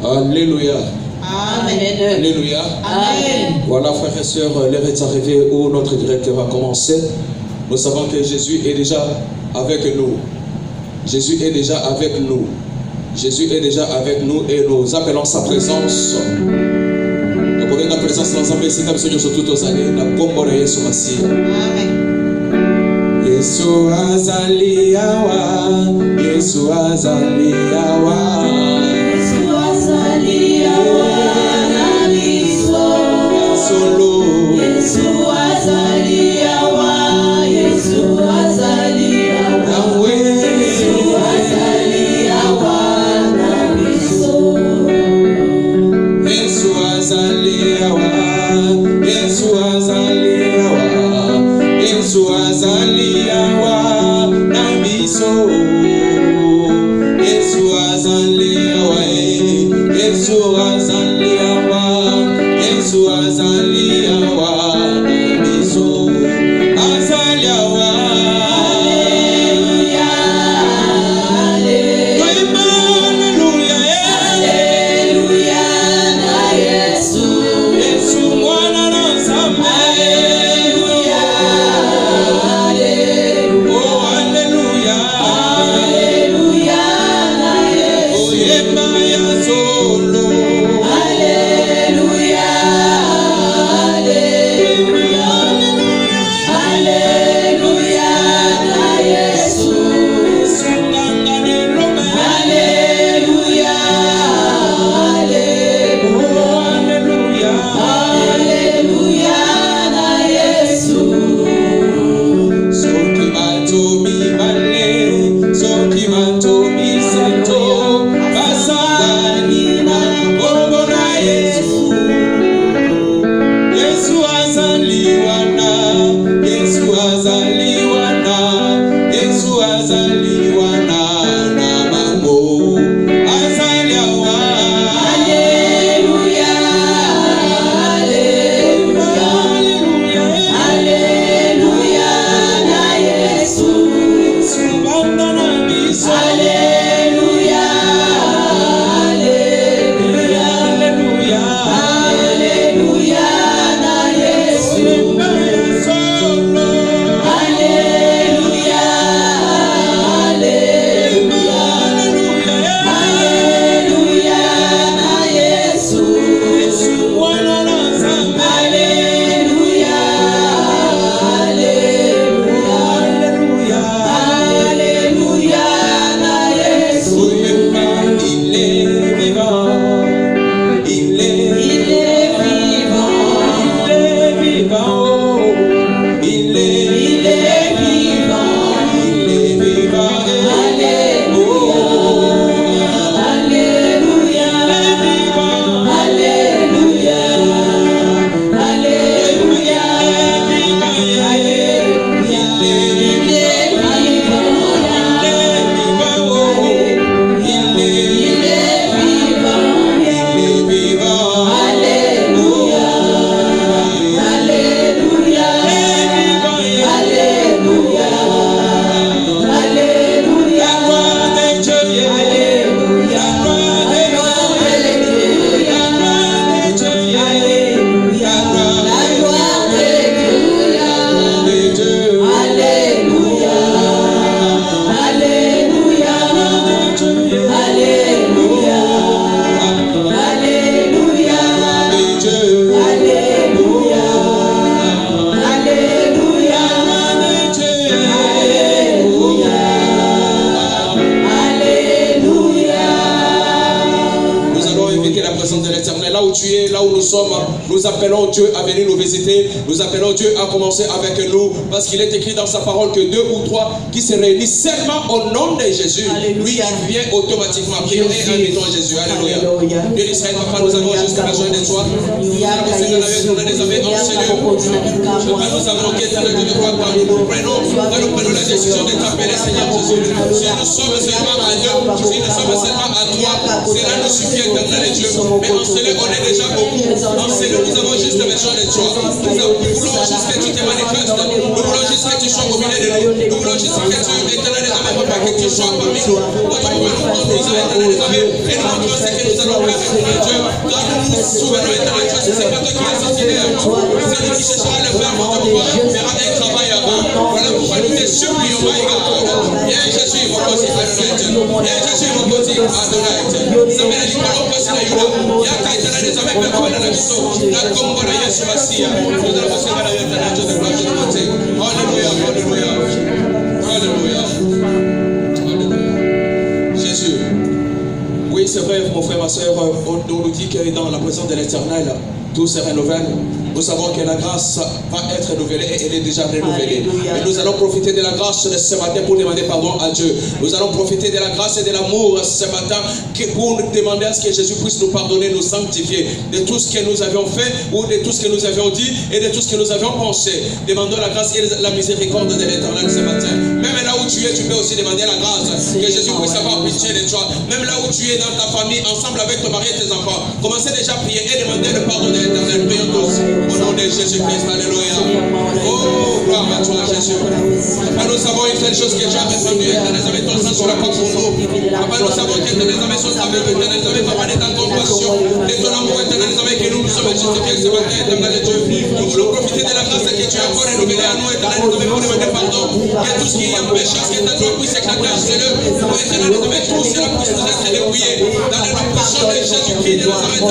Alléluia. Amen. Alléluia. Amen. Voilà, frères et sœurs, l'heure est arrivée où notre directeur va commencer. Nous savons que Jésus est déjà avec nous. Jésus est déjà avec nous. Jésus est déjà avec nous et nous appelons sa présence. Nous avons la présence dans l'ensemble ici, comme ce que nous sommes tous allés. Nous avons Yesu Masih. Amen. Yesu azali yawa. Yesu azali yawa. Yesu azali yawa na biso. Solo. Yesu azali yawa. Yesu azali yawa. Nawe. Yesu azali yawa na biso. Yesu azali yawa. Yesu azali yawa. Yesu azali yawa na biso. Yesu azali yawa. Yesu azali yawa. Yesu azali yawa na biso. Azali yawa. Hallelujah. Hallelujah. Hallelujah na Yesu. Yesu mwana na Nzambe. Hallelujah. Oh, hallelujah. Hallelujah na Yesu. Oh, yemba ya solo. Hallelujah. Hallelujah. Hallelujah na Yesu. Sunganga ni lome. Hallelujah. Oh, hallelujah. Hallelujah na Yesu. Soki bato mibale, soki bato misato, basangani na kombo na Yesu. Yesu azaliwana, Yesu azaliwana, Yesu azaliwana na bango. Azaliawa. Hallelujah. Hallelujah. Hallelujah na Yesu. Subanda na biso. Hallelujah. Hallelujah. Hallelujah. Hallelujah na Yesu. Yemba ya solo. Hallelujah. Hallelujah. Hallelujah na Yesu. Yesu mwana na Nzambe. Hallelujah. Hallelujah. Hallelujah. Hallelujah na Yesu. Yemba il est vivant. Il est Il est vivant. vivant. Il est vivant. Il est vivant. Alléluia. Alléluia. Alléluia. Alléluia. Il est vivant. Il est vivant. Alléluia. Alléluia. Alléluia. Alléluia. La gloire de Dieu. Alléluia. Alléluia. Alléluia. Alléluia. Alléluia. Alléluia. Alléluia. Nous allons inviter la présence de l'Éternel. Là où tu es, là où nous sommes, nous appelons Dieu à venir nous visiter. Nous appelons Dieu à commencer avec nous. Parce qu'il est écrit dans sa parole que 2 ou 3 qui se réunissent seulement au nom de Jésus. Alléluia. Lui, il vient automatiquement. Prions et invitons Jésus. Alléluia. Alléluia. Dieu d'Israël, papa, nous avons juste besoin de toi. Nous avons Seigneur avec nous, nous les avons enseignés. Nous avons qu'éternel de toi, nous prenons la décision de t'appeler, Seigneur Jésus. Si nous sommes seulement à Dieu, si nous sommes seulement à toi, cela nous suffit, éternel de Dieu. Mais en cela, on est déjà beaucoup. En cela, nous avons juste besoin de toi. Nous voulons juste que tu te manifestes. Nous voulons juste que tu sois au milieu de nous. Nous voulons juste que tu, éternel, Seigneur, papa, que tu sois parmi nous. Notre papa, nous conduisons, éternel des armées, et nous montrons ce que nous allons faire, éternel Dieu. Car nous nous souvenons, éternel Dieu, si c'est pas toi qui as sorti d'air, celui qui cherchera à le faire, mon papa, fera un travail avant. Voilà pourquoi nous te supplions, my God. Bien Jésus, mon côté, Adonai. Bien Jésus, mon côté, Adonai. Ça m'a dit, quand on passe la Yuda, il y a qu'à éternel des armées, mais comme on a la mission, la combo de Yesu Massia, nous allons passer à la éternel Dieu de gloire de côté. Alléluia, alléluia. Alléluia. Alléluia. Jésus. Oui, c'est vrai, mon frère, ma soeur, on nous dit que dans la présence de l'Éternel, tout se renouvelle. Nous savons que la grâce va être renouvelée et elle est déjà renouvelée. Et nous allons profiter de la grâce de ce matin pour demander pardon à Dieu. Nous allons profiter de la grâce et de l'amour ce matin pour demander à ce que Jésus puisse nous pardonner, nous sanctifier de tout ce que nous avions fait ou de tout ce que nous avions dit et de tout ce que nous avions pensé. Demandons la grâce et la miséricorde de l'Éternel ce matin. Même là où tu es, tu peux aussi demander la grâce. Que Jésus puisse avoir pitié de toi. Même là où tu es dans ta famille, ensemble avec ton mari et tes enfants, commencez déjà à prier et demander le pardon de l'Éternel. Prions tous. Au nom de Jésus-Christ, alléluia. Oh, gloire à toi, Jésus. Papa, nous savons une telle chose que tu as répondu. Éternel, avec ton sang sur la croix pour nous. Papa, nous savons qu'éternel, sont avec éternel, papa, de ta compassion, de ton amour, éternel, avec nous sommes justifiés ce matin, éternel Dieu. Nous voulons profiter de la grâce que tu as encore renouvelée à nous, éternel, pour demander pardon. Que tout ce qui est péché, ce que ta gloire puisse éclater en ciel. Éternel, tout cela puisse nous être dépouillé. Dans le nom puissant de Jésus-Christ de Nazareth.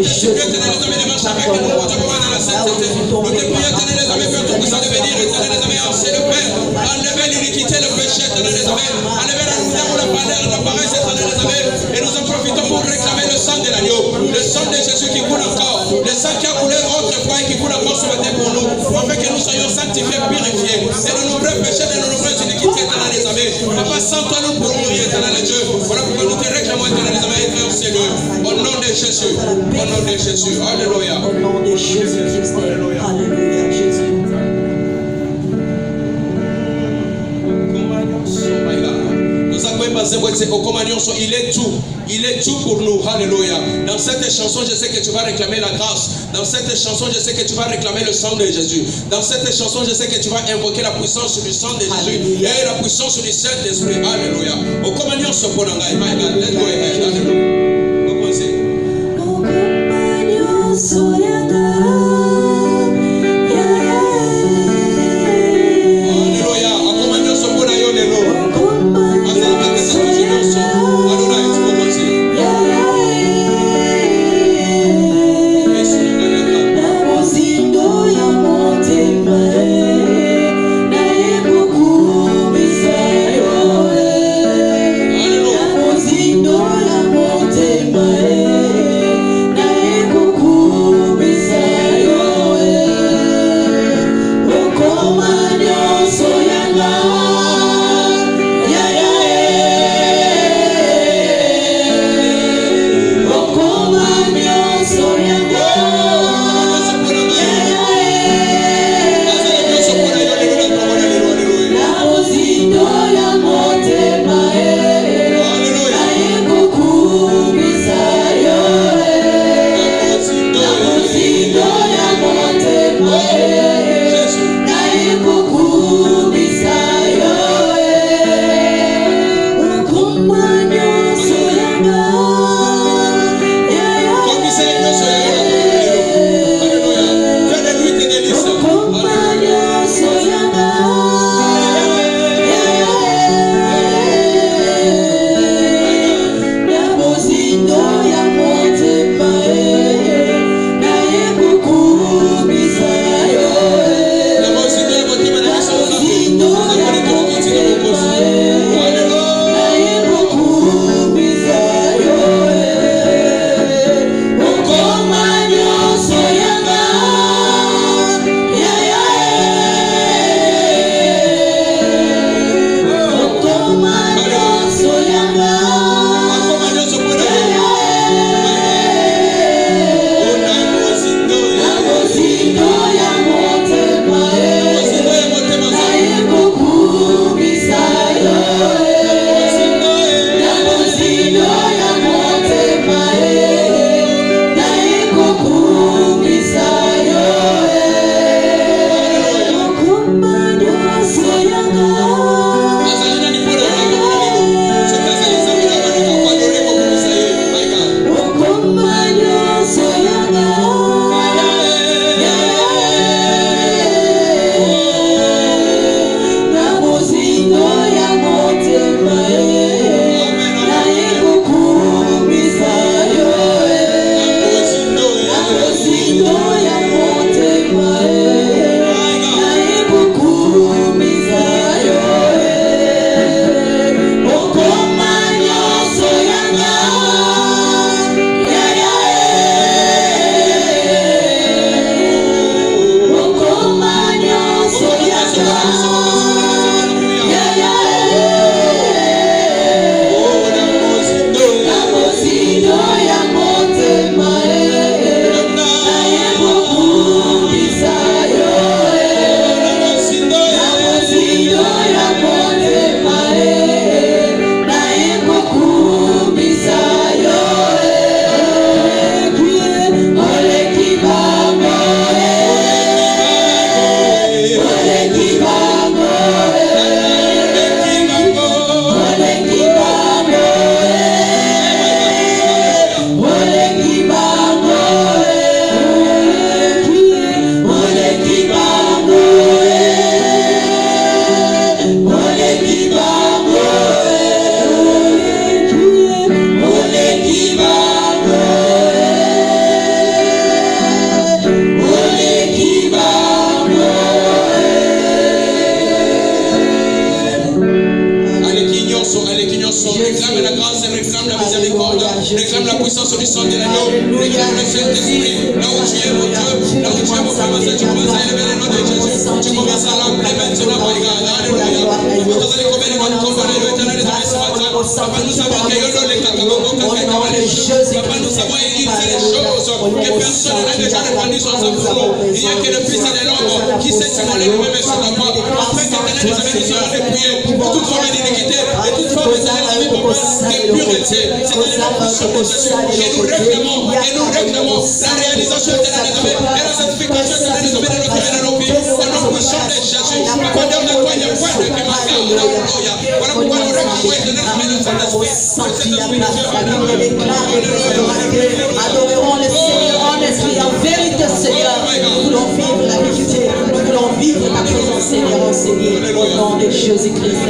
Je supplie, éternel, de marcher avec nous, mon Dieu, dans la sainteté. Nous te prions, éternel, les amis, pour tout que ça devenir, éternel, les amis, en ciel, Père. Enlevez l'iniquité, le péché, éternel, les amis. Enlevez la lumière ou la parole, la paresse, éternel, les amis. Et nous en profitons pour réclamer le sang de l'agneau, le sang de Jésus qui coule encore, le sang qui a coulé autrefois et qui coule encore ce matin pour nous, afin que nous soyons sanctifiés, purifiés, de nos nombreux péchés, de nos nombreuses iniquités, éternel, les amis. Papa, sans toi, nous pourrons rien, éternel Dieu. Voilà pourquoi nous te réclamons, éternel, les amis, frères, Seigneur. Au nom de Jésus, au nom de Jésus, alléluia. Au nom de Jésus-Christ, alléluia, Jésus. Il est tout pour nous, alléluia. Dans cette chanson, je sais que tu vas réclamer la grâce. Dans cette chanson, je sais que tu vas réclamer le sang de Jésus. Dans cette chanson, je sais que tu vas invoquer la puissance du sang de Jésus et la puissance du Saint-Esprit, alléluia. Au communion ce pour my God, let's go ahead, alléluia. Commencez. Alléluia. Réclame la grâce, réclame la miséricorde, réclame la puissance du sang de l'agneau, réclame le Saint-Esprit. Là où tu es, mon Dieu, là où tu es, mon frère, ma soeur, tu commences à élever le nom de Jésus. Tu commences à l'appeler maintenant, mon gars. Alléluia. Vous allez combien de monde comparé l'éternel des amis ce matin. Papa, nous savons qu'il y a les cacaboco, Papa, nous savons qu'il y a des choses que personne n'a déjà répandu sur sa boulot. Il n'y a que le Fils de l'homme qui s'est immolé lui-même sur la croix. Afin que l'éternel des amis nous soit dépouillé de toute forme d'iniquité et toute forme de pureté. C'est dans le nom puissant de Jésus que nous réclamons la réalisation de la et la sanctification de la de notre vie et de nos vies. Au nom puissant de Jésus. Voilà pourquoi nous réclamons le Saint-Esprit. Adorons le Seigneur en esprit, en vérité, Seigneur. Nous voulons vivre la vérité. Nous voulons vivre ta présence, Seigneur, enseigné. Au nom de Jésus-Christ.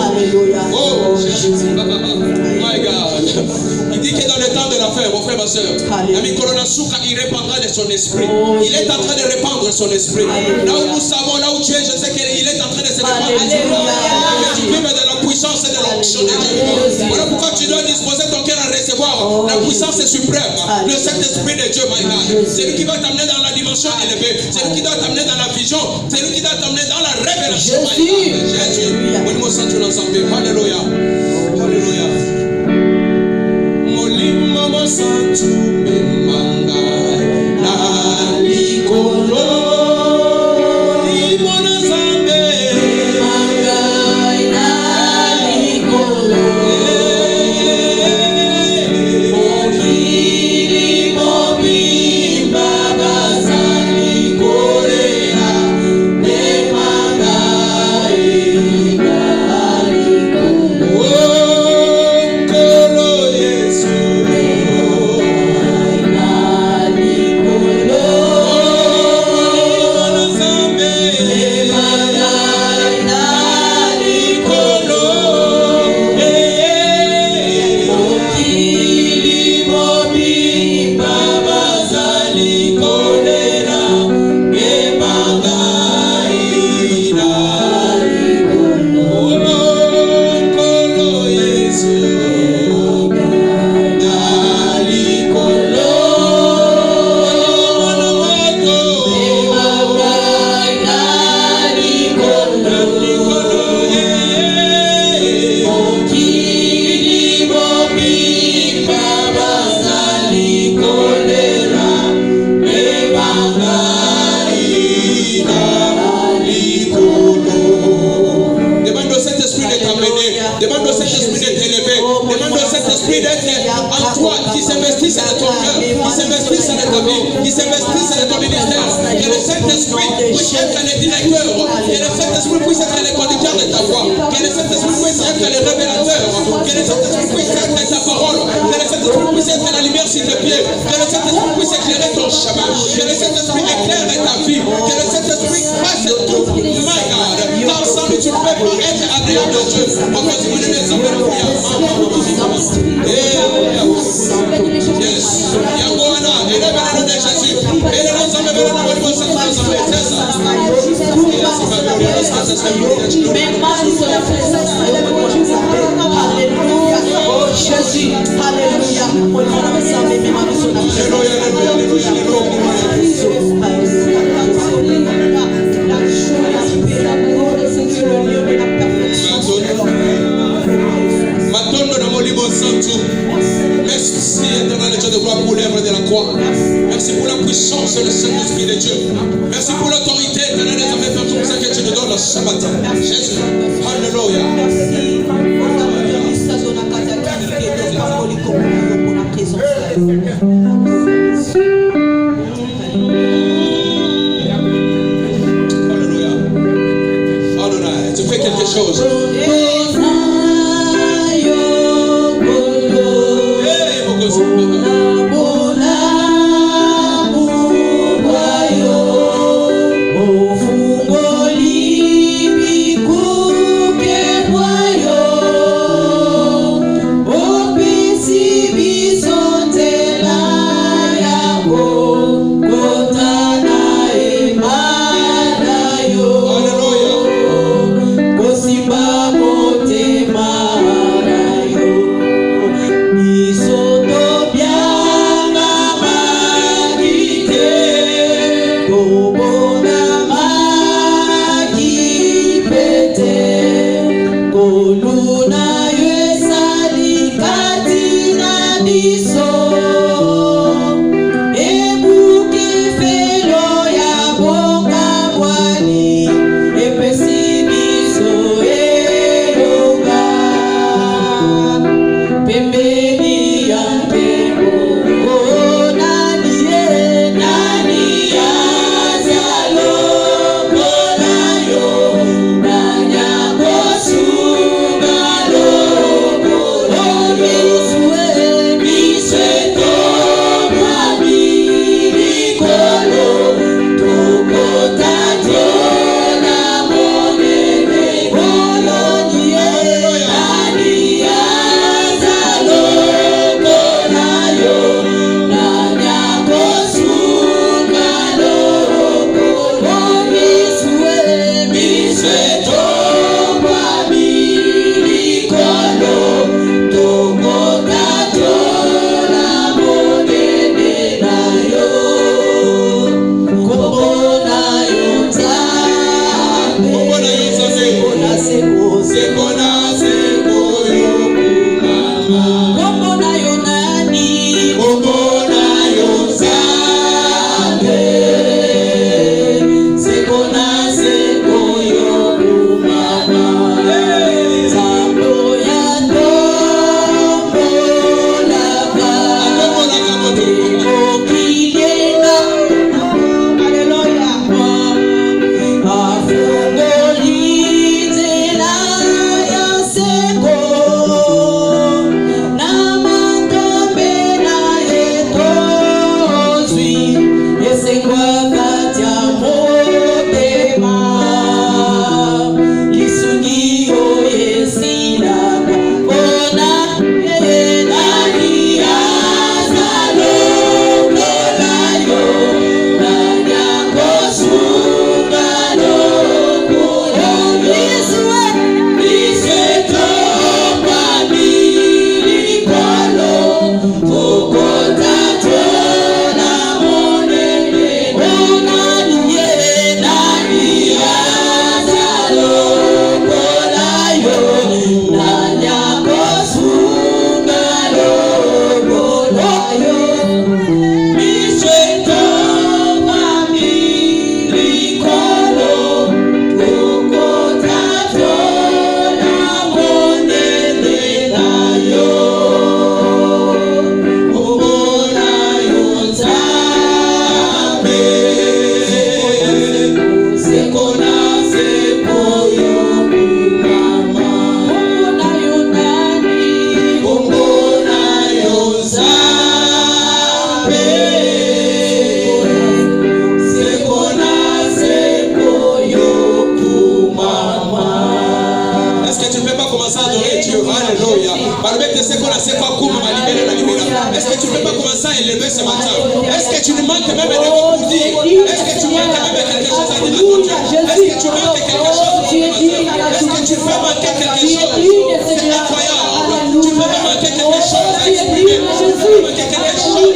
Alléluia. Oh, Jésus. My God. Il dit que dans le temps de la fin, mon frère, ma soeur, il répandra de son esprit. Il est en train de répandre son esprit. Là où nous savons, là où tu es, je sais qu'il est en train de se répandre. Tu vives de la puissance et de l'onction de Dieu. Voilà pourquoi tu dois disposer ton cœur à recevoir la puissance suprême, le Saint-Esprit de Dieu, my God. C'est lui qui va t'amener dans la dimension élevée. C'est lui qui doit t'amener dans la vision. C'est lui qui doit t'amener dans la révélation. Jésus. On nous sent tout ensemble. Alléluia. Alléluia. Molimo mosantu memanga na likolo limona zambe memanga na likolo mokili mobimba bazali kolela memanga na likolo. Merci pour la puissance et le Saint-Esprit de Dieu. Merci pour l'autorité que nous avons fait tout ça que tu nous donnes ce matin. Jésus. Alléluia. Alléluia. Alléluia. Tu fais quelque chose. Fungoli biku ke boyo peux pas commencer à adorer Dieu? Alléluia. Est-ce que tu ne peux pas commencer à élever ce matin? Est-ce que tu ne manques même de mots pour dire? Est-ce que tu manques même quelque chose à dire à ton Dieu? Est-ce que tu manques quelque chose pour dire? Est-ce que tu peux manquer quelque chose? C'est incroyable. Tu peux manquer quelque chose à exprimer. Tu peux manquer quelque chose.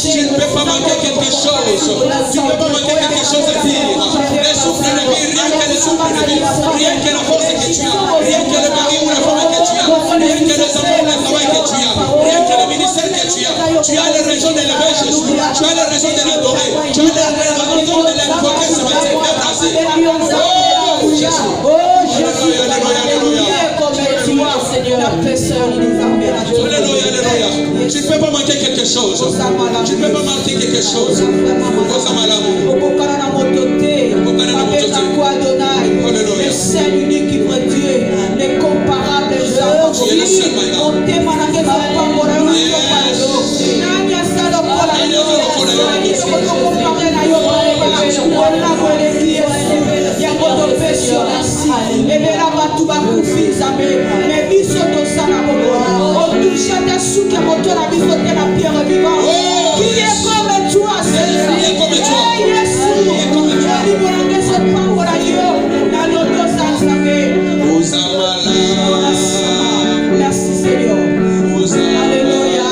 Tu ne peux pas manquer quelque chose. Tu ne peux pas manquer quelque chose à dire. Les souffles de vie, rien que les souffles de vie, rien que la force que tu as, rien que le mari ou la femme que tu as, rien que les enfants ou le travail que tu as, rien que le ministère que tu as les raisons d'élever Jésus, tu as les raisons de l'adorer, tu as les raisons de l'invoquer ce matin, d'embrasser. Oh Jésus. Alléluia, alléluia. Alléluia, alléluia. Tu ne peux pas manquer quelque chose. Tu ne peux pas manquer quelque chose. Le seul unique qui vrai Dieu, l'incomparable Jésus. Tu es le seul, my God. Merci Seigneur. Alléluia.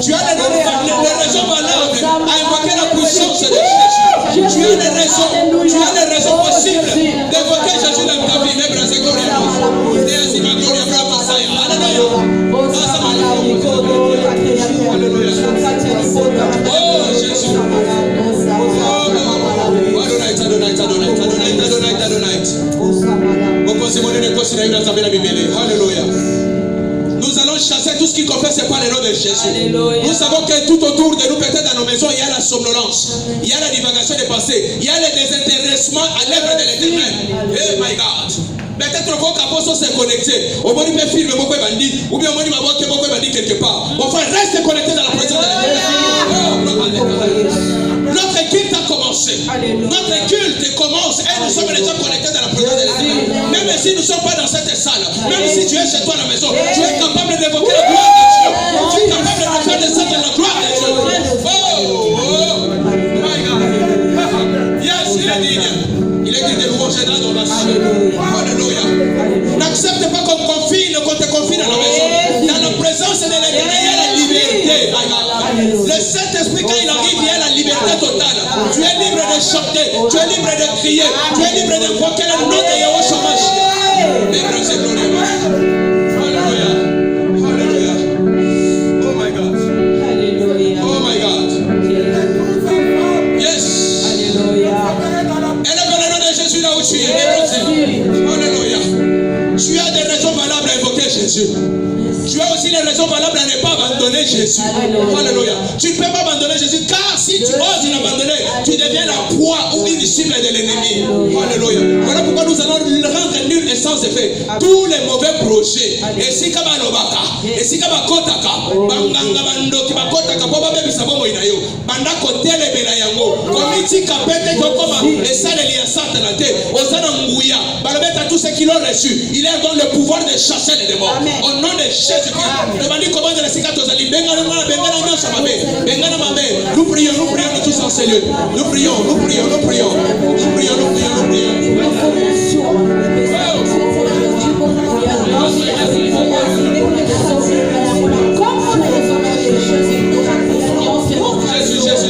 Tu as les raisons valables à invoquer la puissance de Jésus. Tu as les raisons possibles d'évoquer Jésus dans ta vie. Même brasser gloria. Et ma gloria bravo ça. Alléluia. Oh Jésus. Alléluia. Nous allons chasser tout ce qui confesse pas le nom de Jésus. Alléluia. Nous savons que tout autour de nous, peut-être dans nos maisons, il y a la somnolence, il y a la divagation des pensées, il y a le désintéressement à l'œuvre de l'Éternel. Oh my God. Peut-être qu'on peut se connecter. Au moins, il peut filmer beaucoup de bandits, ou bien au moins, il va voir que beaucoup de bandits quelque part. Mon frère, reste connecté dans la présence de l'Éternel. commence. Notre culte commence et nous sommes déjà connectés dans la présence de l'Éternel. Même si nous ne sommes pas dans cette salle, même si tu es chez toi à la maison, tu es capable d'évoquer la gloire de Dieu. Tu es capable de faire descendre la gloire de Dieu. Oh, my God. Yes, il est digne. Il est digne de louange et d'adoration. Alléluia. N'accepte pas qu'on te confine à la maison. Dans la présence de l'Éternel, il y a la liberté. Le Saint-Esprit, quand il arrive, il y a la liberté totale. Tu es libre de chanter, tu es libre de crier, tu es libre d'invoquer le nom de Yahweh Shamash. Libre et glorieux. Alléluia. Alléluia. Oh my God. Alléluia. Oh my God. Yes. Alléluia. Élève le nom de Jésus là où tu es. Alléluia. Tu as des raisons valables à évoquer Jésus. Tu as aussi les raisons valables à ne pas abandonner Jésus. Alléluia. Tu ne peux pas abandonner Jésus car si tu oses l'abandonner, tu deviens la proie ou une cible de l'ennemi. Alléluia. Voilà pourquoi nous allons le rendre nul et sans effet. Tous les mauvais projets. Et si kama lobaka, et si kama kotaka, banganga bandoki bakotaka po babebi sabomo inayo. Banda kotele bela yango. Komiti kapete kokoma et ça les liens satanate. Osana nguya. Balobeta tous ceux qui l'ont reçu. Il est dans le pouvoir de chasser les démons. Au nom de Jésus. Nous prions tous en ce lieu. Nous prions.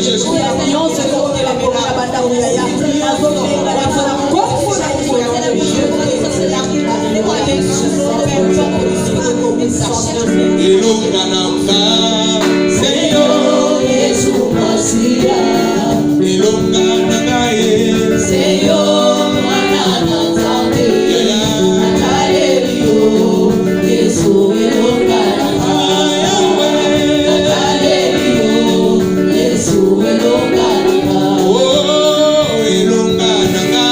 Jésus. Ilungananga, Señor Jesús Masia. Ilungananga, Señor Manananga, Nakalelio, Jesús Ilungananga, Nakalelio, Jesús Ilungananga, oh Ilungananga,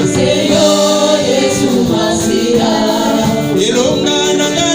Señor Jesús Masia. Ilungananga.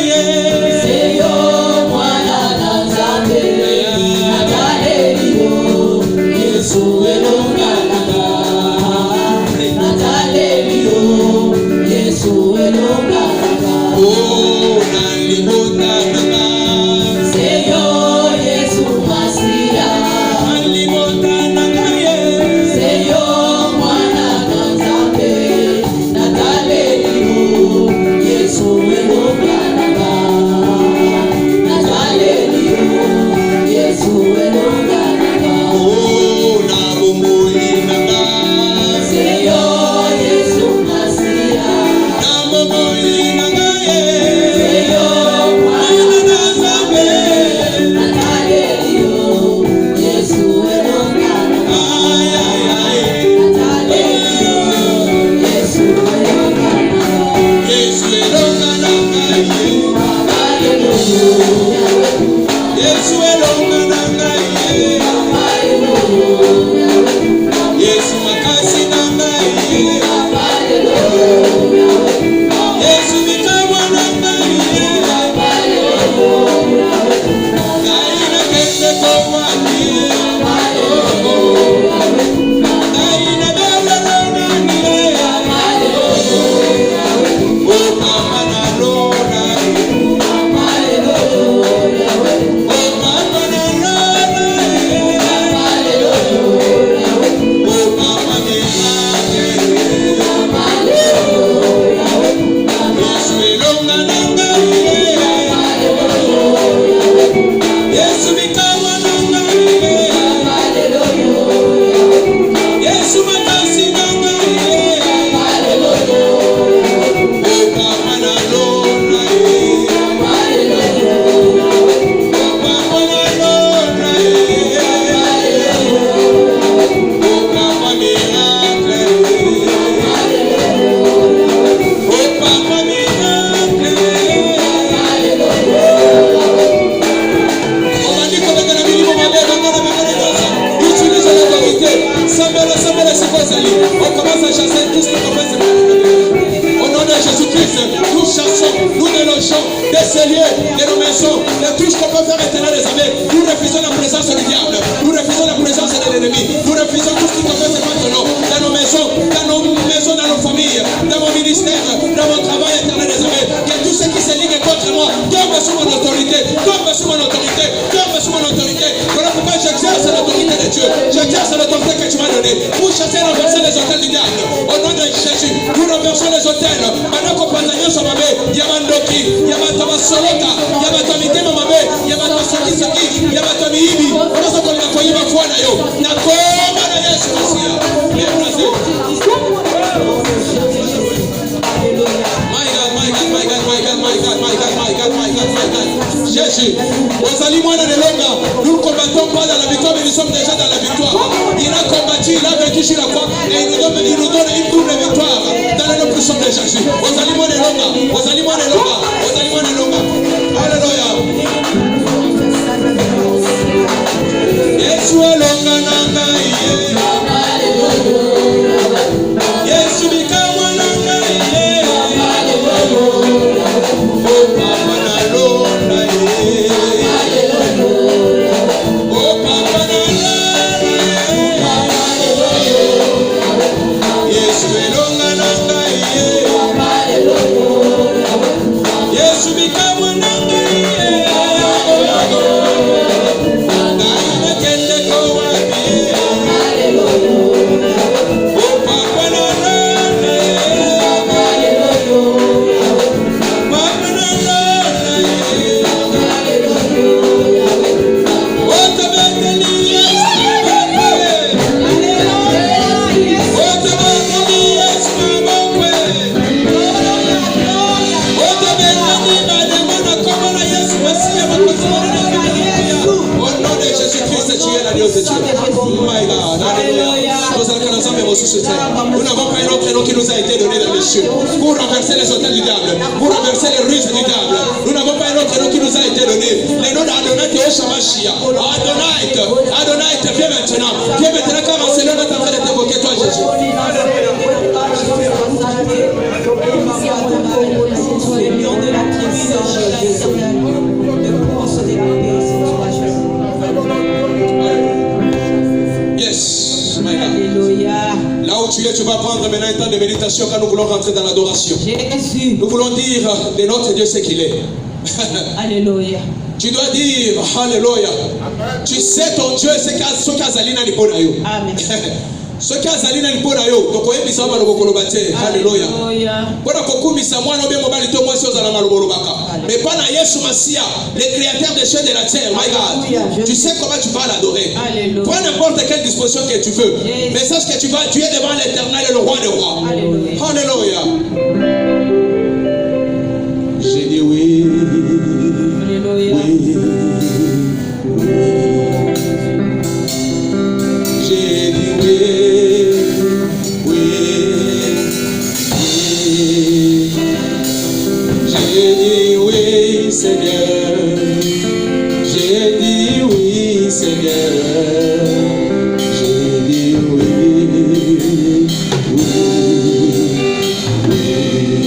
télévision, tout ce qui commence maintenant, dans nos maisons, dans nos familles, dans mon ministère, dans mon travail éternel des amis, que tout ce qui se ligue contre moi tombe sous mon autorité, tombe sous mon autorité, tombe sous mon autorité. Voilà pourquoi j'exerce l'autorité de Dieu, j'exerce l'autorité que tu m'as donnée pour chasser et renverser les hôtels du diable. Au nom de Jésus, nous renversons les hôtels. Maintenant qu'on parle de sur ma main, il y a Mandoki, il y a Matama Solota, il y a Matama Mitema Mamé, il y a Matama Soki, il y a Matama Ibi. On a ce qu'on a fait, il va voir là. Nakoma na Yesu Masia. Jésus, Ozali Mwana de Longa, nous ne combattons pas dans la victoire, mais nous sommes déjà dans la victoire. Il a combattu, il a vaincu sur la croix, et il nous donne une double victoire dans le nom puissant de Jésus. Ozali Mwana de Longa, Ozali Mwana de Longa, Ozali Mwana de Longa. Alléluia. Yesu Longa Nanga Iye. Yesu Bikawa Nanga Iye. Oh Papa na Longa Iye. Oh Papa na Longa Iye. Yesu Longa Nanga Iye. Yesu Bikawa Nanga Iye. Nous n'avons pas un autre nom qui nous a été donné dans les cieux pour renverser les hôtels du diable, pour renverser les ruses du diable. Nous n'avons pas un autre nom qui nous a été donné. Le nom d'Adonai et Oshamashia. Adonai, viens maintenant. Viens maintenant car c'est l'heure de t'en faire t'évoquer toi, Jésus. Yes, my God. Là où tu es, tu vas prendre maintenant un temps de méditation quand nous voulons rentrer dans l'adoration. Nous voulons dire de notre Dieu ce qu'il est. Alléluia. Tu dois dire Alléluia. Tu sais ton Dieu, c'est ce qu'Azalina n'est pas d'ailleurs. Amen. Ce qu'Azalina n'est pas d'ailleurs. Donc, on est mis ensemble au Kolobate. Alléluia. Voilà pourquoi nous sommes moi, nous mobile tout moi sur la Malobaka. Mais pas na Yesu Masia, le créateur des cieux et de la terre. My God. Tu sais comment tu vas l'adorer. Prends n'importe quelle disposition que tu veux. Mais sache que tu es devant l'Éternel et le roi des rois. Alléluia. J'ai dit oui. Alléluia. Oui. J'ai dit oui. Oui. Oui. J'ai dit oui, Seigneur. J'ai dit oui, Seigneur. J'ai dit oui. Oui. Oui.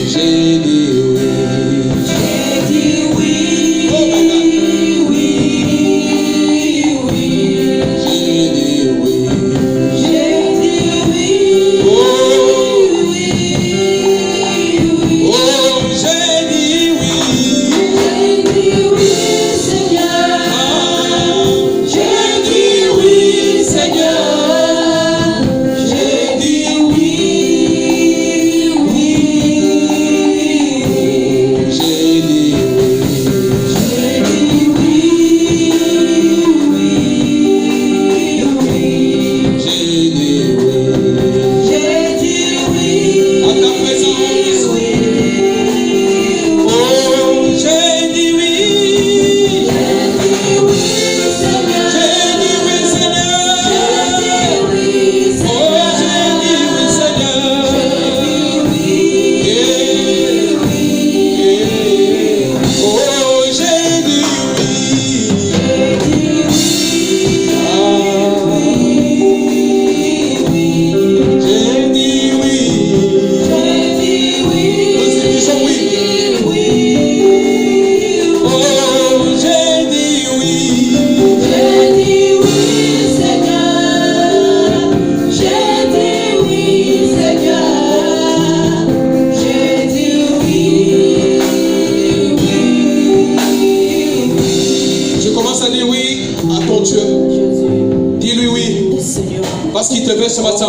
Seigneur. Parce qu'il te veut ce matin.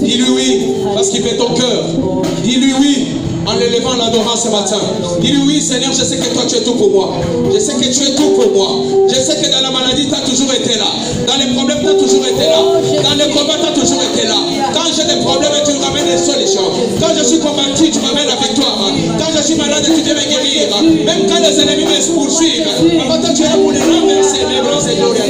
Dis-lui oui, parce qu'il fait ton cœur. Dis-lui oui, en l'élevant, l'adorant ce matin. Dis-lui oui, Seigneur, je sais que toi tu es tout pour moi. Je sais que tu es tout pour moi. Je sais que dans la maladie, tu as toujours été là. Dans les problèmes, tu as toujours été là. Dans les combats, tu as toujours été là. Quand j'ai des problèmes, tu me ramènes des solutions. Quand je suis combattu, tu m'amènes la victoire. Quand je suis malade, tu viens me guérir. Même quand les ennemis me poursuivent, papa, toi tu es là pour les renverser. Mais bon, c'est glorieux.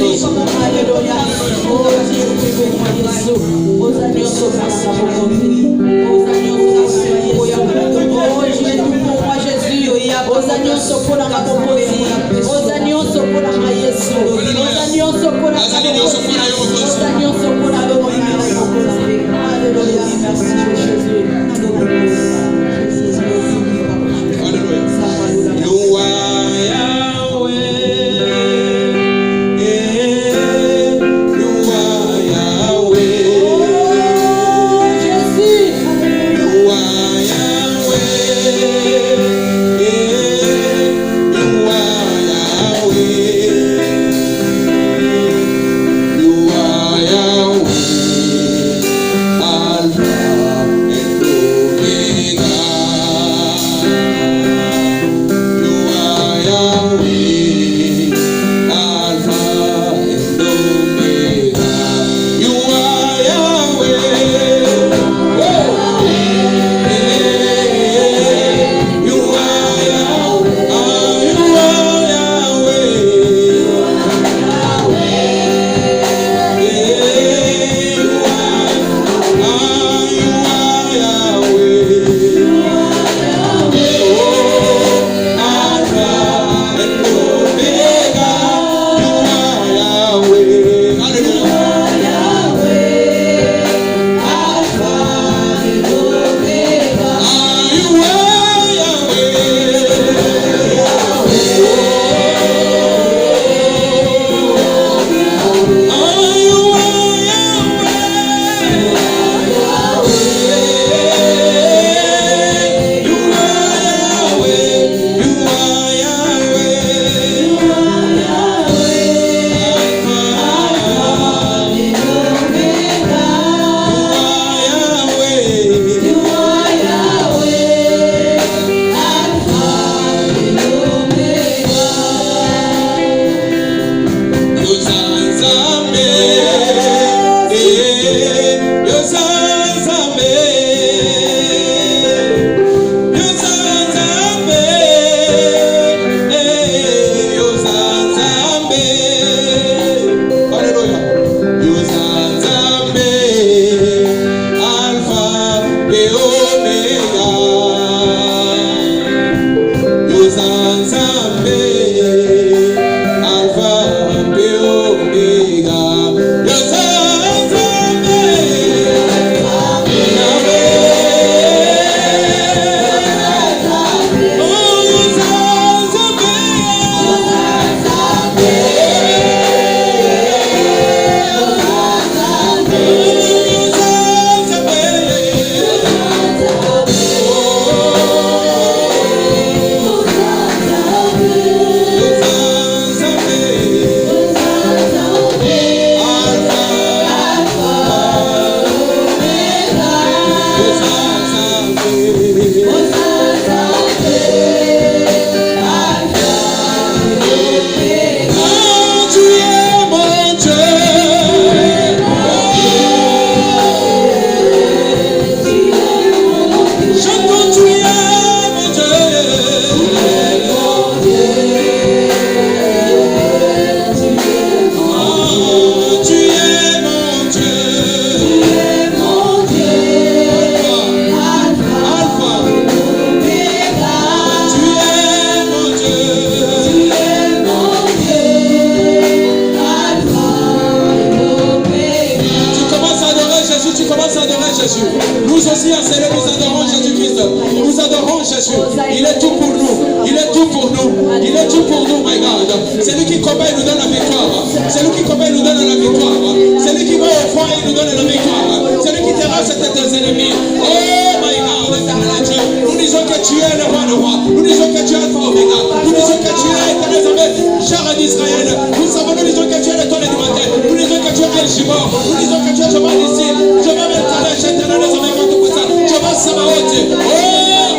fort. Nous disons que tu es Jéhovah ici. Jéhovah Melchizedek, Éternel des armées, quand tout ça. Jéhovah Sabaoth. Oh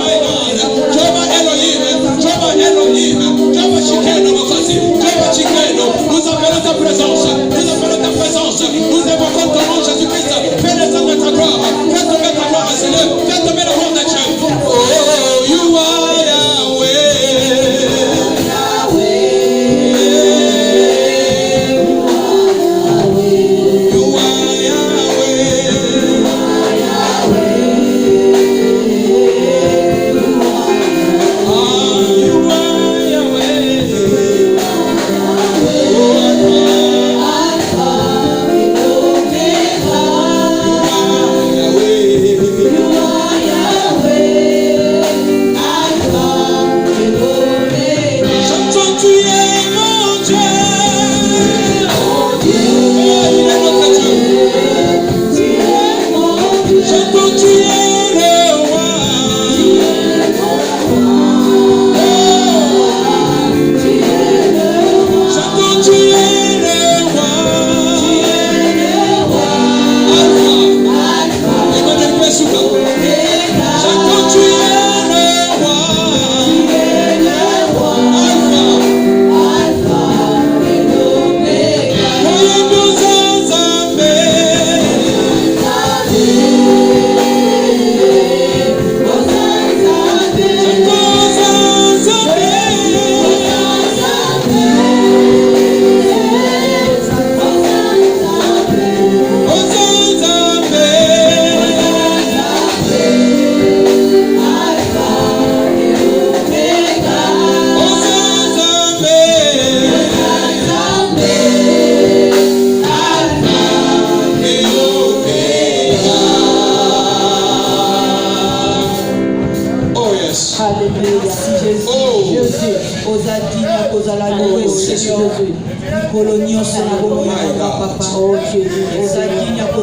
my God. Jéhovah Elohim. Jéhovah Elohim. Jéhovah Shikeno, Jéhovah Shikeno. Nous appelons ta présence. Nous appelons ta présence. Nous évoquons ton nom, Jésus-Christ. Fais descendre ta gloire. Fais tomber ta gloire, Seigneur. Fais tomber la gloire de Dieu. Oh, you are Yahweh.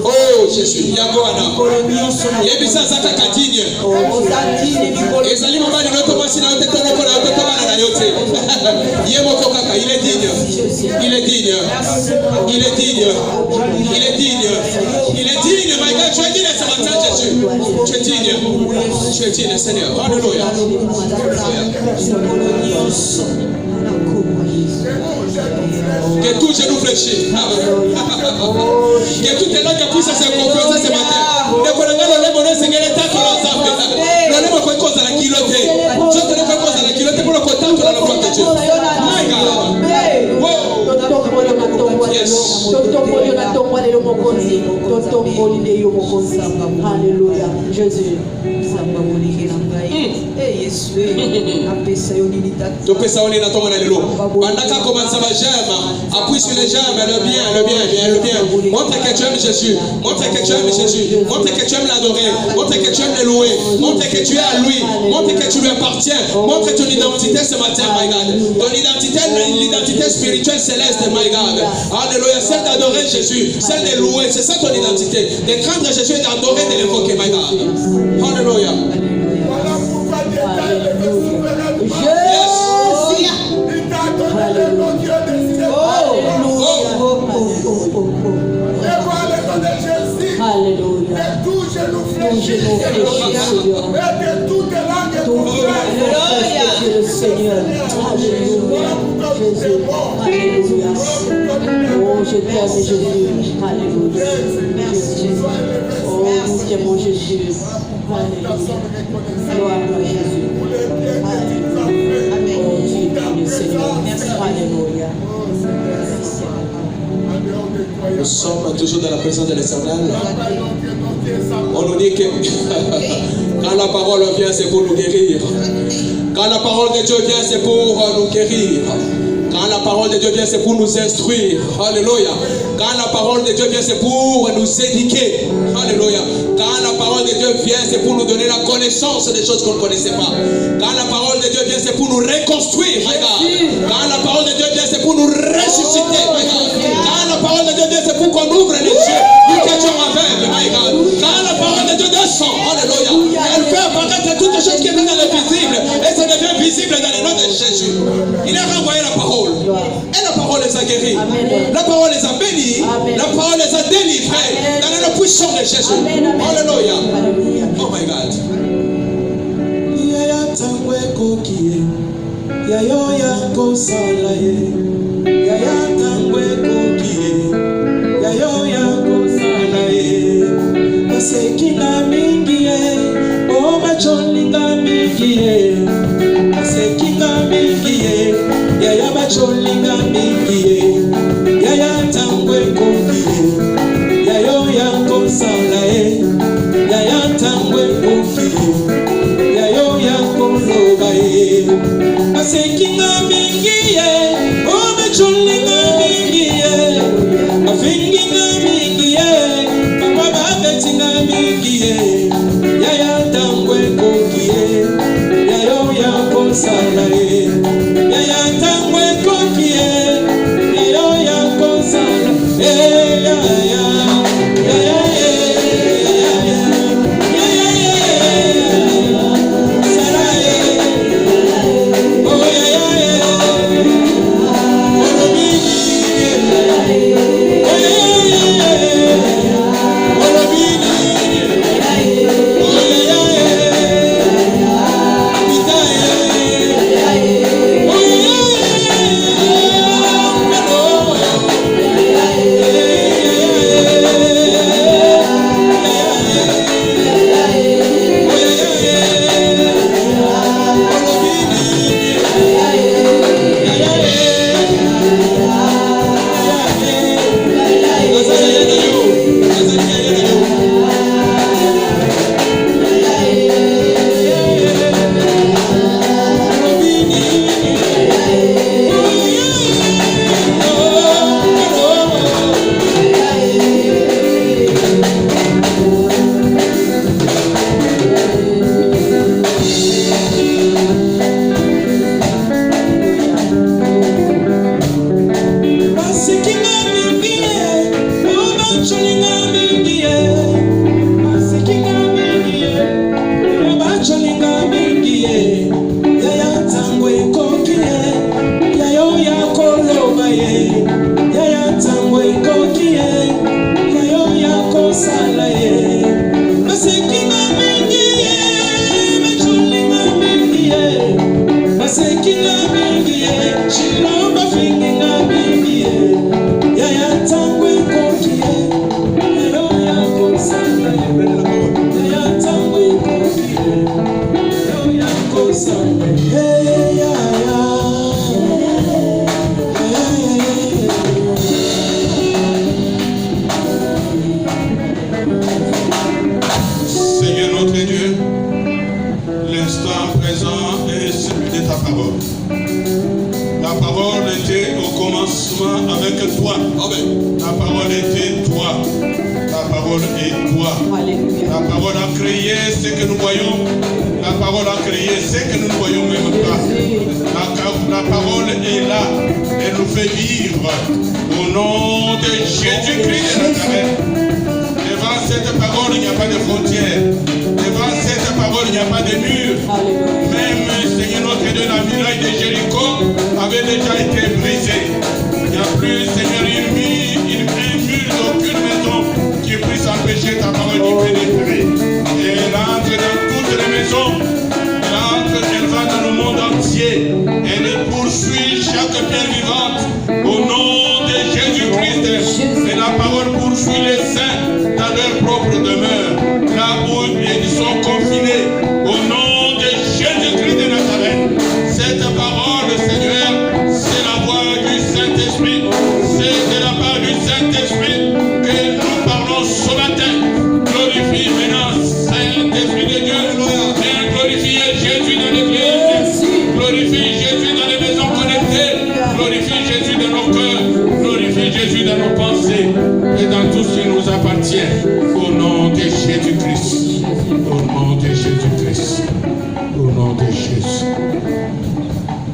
Oh Jésus, Yagoana. Yebisa zaka katinye. Ezali mama ni noto masi na yote tono kola yote tomana na yote. Yemo kokaka, il est digne. Il est digne. Il est digne. Il est digne. Il est digne, my God. Tu es digne ce matin, Jésus. Tu es digne. Tu es digne, Seigneur. Alléluia. Que tout genou fléchisse. Que toutes les langues puissent se confesser ce matin. Ne connaissez pas le monde, Seigneur, le temps que l'on s'en fait. Le monde peut causer la kiloté. Je te le fais causer la kiloté pour le contact de la gloire de Dieu. My God. Wow. Yes. Alléluia. Jésus. Topesa oni na tonga na lelo. Bandaka commence à j'aime. Appuie sur les jambes, le bien. Montre que tu aimes Jésus. Montre que tu aimes Jésus. Montre que tu aimes l'adorer. Montre que tu aimes le louer. Montre que tu es à lui. Montre que tu lui appartiens. Montre ton identité ce matin, my God. Ton identité, l'identité spirituelle céleste, my God. Alléluia. Celle d'adorer Jésus. Celle de louer. C'est ça ton identité. De craindre Jésus et d'adorer, de l'évoquer, my God. Alléluia. Alléluia. Tout genou fléchit, le Seigneur. Alléluia. Jésus. Alléluia. Oh, je t'aime, Jésus. Alléluia. Merci, Jésus. Oh, nous t'aimons, Jésus. Alléluia. Gloire à Jésus. Alléluia. Oh, tu es le Seigneur. Alléluia. Nous sommes toujours dans la présence de l'Éternel. On nous dit que quand la parole vient, c'est pour nous guérir. Quand la parole de Dieu vient, c'est pour nous guérir. Quand la parole de Dieu vient, c'est pour nous instruire. Alléluia. Quand la parole de Dieu vient, c'est pour nous éduquer. Alléluia. Quand la parole de Dieu vient, c'est pour nous donner la connaissance des choses qu'on ne connaissait pas. Quand la parole de Dieu vient, c'est pour nous reconstruire. Regarde. Quand la parole de Dieu vient, c'est pour nous ressusciter. Regarde. Quand la parole de Dieu vient, c'est pour qu'on ouvre les yeux. Nous qui étions aveugles. Quand la parole de Dieu descend, alléluia, elle fait apparaître toutes les choses qui étaient dans l'invisible. Et ça devient visible dans le nom de Jésus. Il a renvoyé la parole. Et la parole les a guéris. La parole les a bénis. La parole les a délivrés. délivrés dans le puissant de Jésus. Alléluia. Oh my God. Yaya tangwe kokie, yayo yako salaye. Yaya tangwe kokie, yayo yako salaye. Masekina mingiye, oh macholinga mingiye. Masekina mingiye, yaya macholinga mingiye. Yaya tangwe kokie, yayo yako salaye. Yaya tangwe kokie, yayo yako lobaye. Masekina mingiye, oh macholinga mingiye. Mafinginga mingiye, papa babetinga mingiye. Yaya tangwe kokie, yayo yako salaye. Yaya tangwe kokie, yayo yako salaye. Yaya, yaya,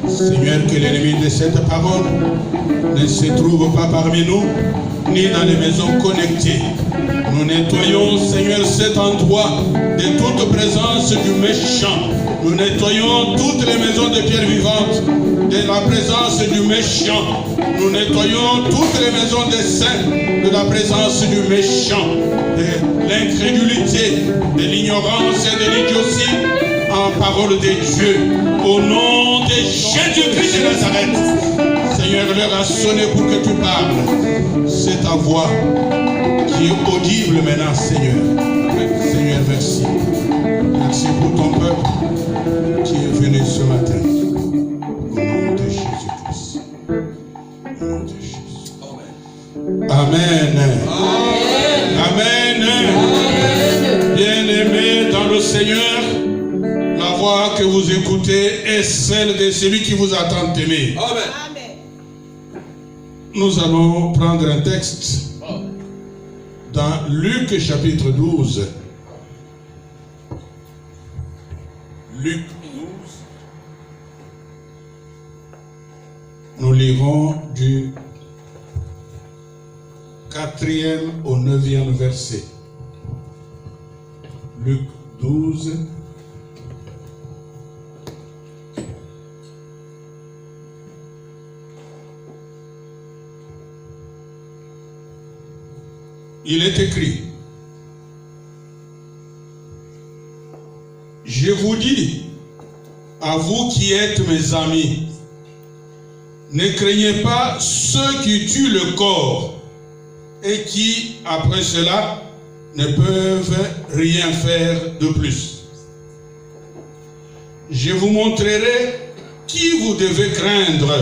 Seigneur, que l'ennemi de cette parole ne se trouve pas parmi nous, ni dans les maisons connectées. Nous nettoyons, Seigneur, cet endroit de toute présence du méchant. Nous nettoyons toutes les maisons de pierre vivante de la présence du méchant. Nous nettoyons toutes les maisons des saints de la présence du méchant, de l'incrédulité, de l'ignorance et de l'idiotie en parole de Dieu. Au nom de Jésus-Christ de Nazareth, Seigneur, l'heure a sonné pour que tu parles. C'est ta voix qui est audible maintenant, Seigneur. Seigneur, merci. Merci pour ton peuple qui est venu ce matin. Au nom de Jésus-Christ. Au nom de Jésus. Amen. Amen. Amen. Bien-aimés dans le Seigneur, la voix que vous écoutez est celle de celui qui vous a tant aimé. Amen. Nous allons prendre un texte dans Luc chapitre 12. Luc 12. Nous lirons du 4e au 9e verset. Luc 12. Il est écrit: je vous dis, à vous qui êtes mes amis, ne craignez pas ceux qui tuent le corps et qui, après cela, ne peuvent rien faire de plus. Je vous montrerai qui vous devez craindre.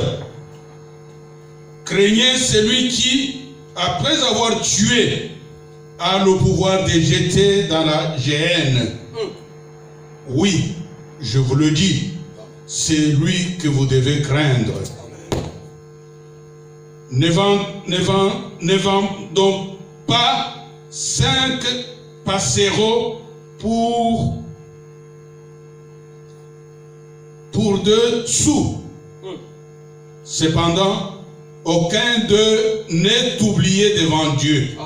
Craignez celui qui, après avoir tué, a le pouvoir de jeter dans la géhenne. Oui, je vous le dis, c'est lui que vous devez craindre. Ne vendons pas 5 passereaux pour 2 sous. Cependant, aucun d'eux n'est oublié devant Dieu.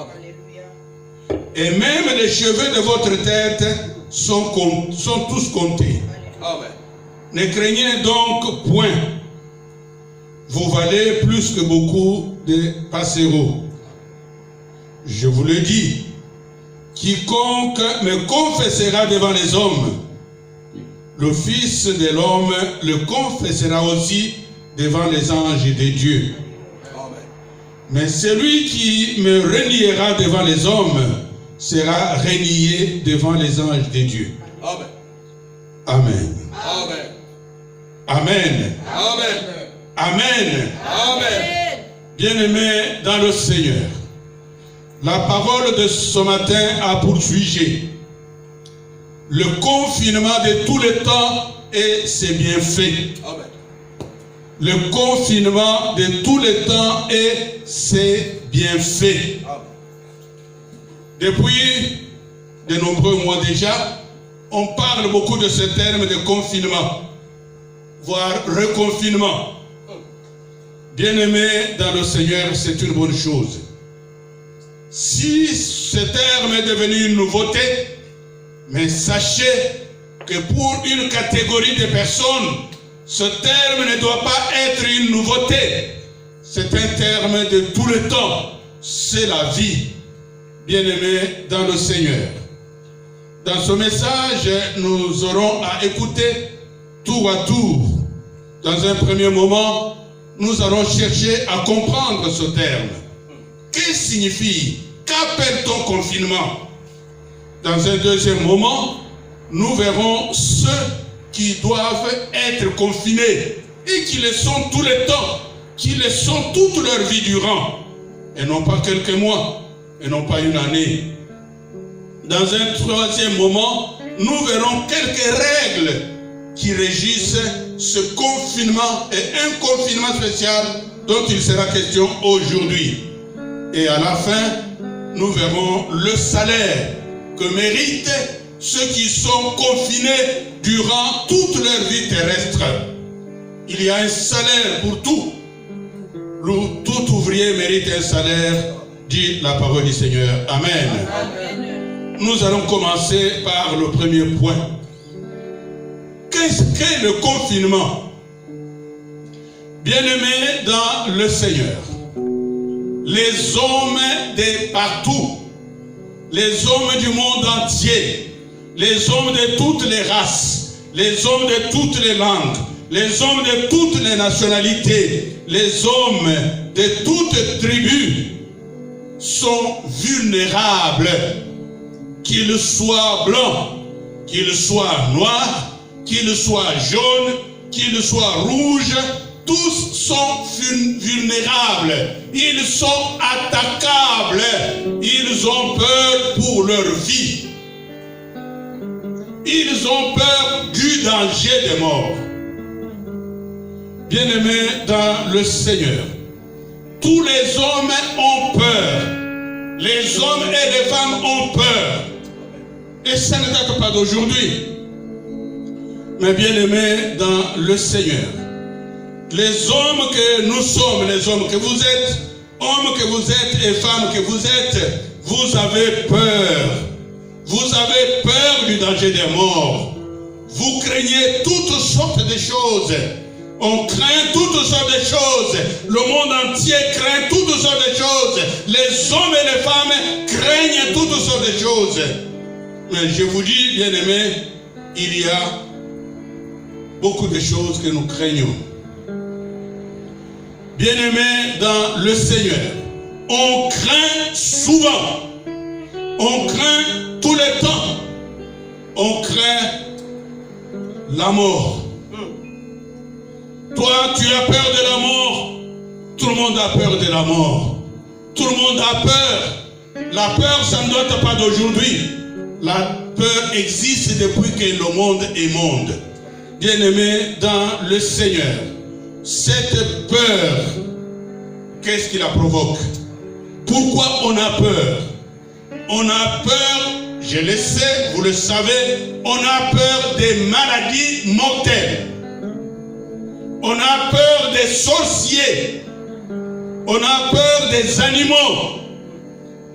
Et même les cheveux de votre tête sont tous comptés. Amen. Ne craignez donc point. Vous valez plus que beaucoup de passereaux. Je vous le dis, quiconque me confessera devant les hommes, le Fils de l'homme le confessera aussi devant les anges de Dieu. Amen. Mais celui qui me reniera devant les hommes sera renié devant les anges de Dieu. Amen. Amen. Amen. Amen. Amen. Amen. Amen. Bien-aimés dans le Seigneur, la parole de ce matin a pour sujet le confinement de tous les temps et ses bienfaits. Amen. Le confinement de tous les temps et ses bienfaits. Amen. Depuis de nombreux mois déjà, on parle beaucoup de ce terme de confinement, voire reconfinement. Bien-aimés dans le Seigneur, c'est une bonne chose. Si ce terme est devenu une nouveauté, mais sachez que pour une catégorie de personnes, ce terme ne doit pas être une nouveauté. C'est un terme de tout le temps. C'est la vie. Bien-aimés dans le Seigneur. Dans ce message, nous aurons à écouter tour à tour. Dans un premier moment, nous allons chercher à comprendre ce terme. Que signifie, qu'appelle-t-on confinement? Dans un deuxième moment, nous verrons ceux qui doivent être confinés et qui le sont tout le temps, qui le sont toute leur vie durant, et non pas quelques mois, et non pas une année. Dans un troisième moment, nous verrons quelques règles qui régissent ce confinement et un confinement spécial dont il sera question aujourd'hui. Et à la fin, nous verrons le salaire que méritent ceux qui sont confinés durant toute leur vie terrestre. Il y a un salaire pour tout. Tout ouvrier mérite un salaire dit la parole du Seigneur. Amen. Nous allons commencer par le premier point. Qu'est-ce qu'est le confinement? Bien-aimés dans le Seigneur, les hommes de partout, les hommes du monde entier, les hommes de toutes les races, les hommes de toutes les langues, les hommes de toutes les nationalités, les hommes de toutes tribus sont vulnérables, qu'ils soient blancs, qu'ils soient noirs, qu'ils soient jaunes, qu'ils soient rouges, tous sont vulnérables, ils sont attaquables, ils ont peur pour leur vie. Ils ont peur du danger de mort. Bien-aimés dans le Seigneur, tous les hommes ont peur. Les hommes et les femmes ont peur. Et ça ne date pas d'aujourd'hui. Mais bien-aimés dans le Seigneur, les hommes que nous sommes, les hommes que vous êtes, hommes que vous êtes et femmes que vous êtes, vous avez peur. Vous avez peur du danger des morts. Vous craignez toutes sortes de choses. On craint toutes sortes de choses. Le monde entier craint toutes sortes de choses. Les hommes et les femmes craignent toutes sortes de choses. Mais je vous dis, bien-aimés, il y a beaucoup de choses que nous craignons. Bien-aimés dans le Seigneur, on craint souvent. On craint tout le temps. On craint la mort. Toi, tu as peur de la mort. Tout le monde a peur de la mort. Tout le monde a peur. La peur, ça ne date pas d'aujourd'hui. La peur existe depuis que le monde est monde. Bien-aimés dans le Seigneur, cette peur, qu'est-ce qui la provoque? Pourquoi on a peur? On a peur, je le sais, vous le savez, on a peur des maladies mortelles. On a peur des sorciers. On a peur des animaux.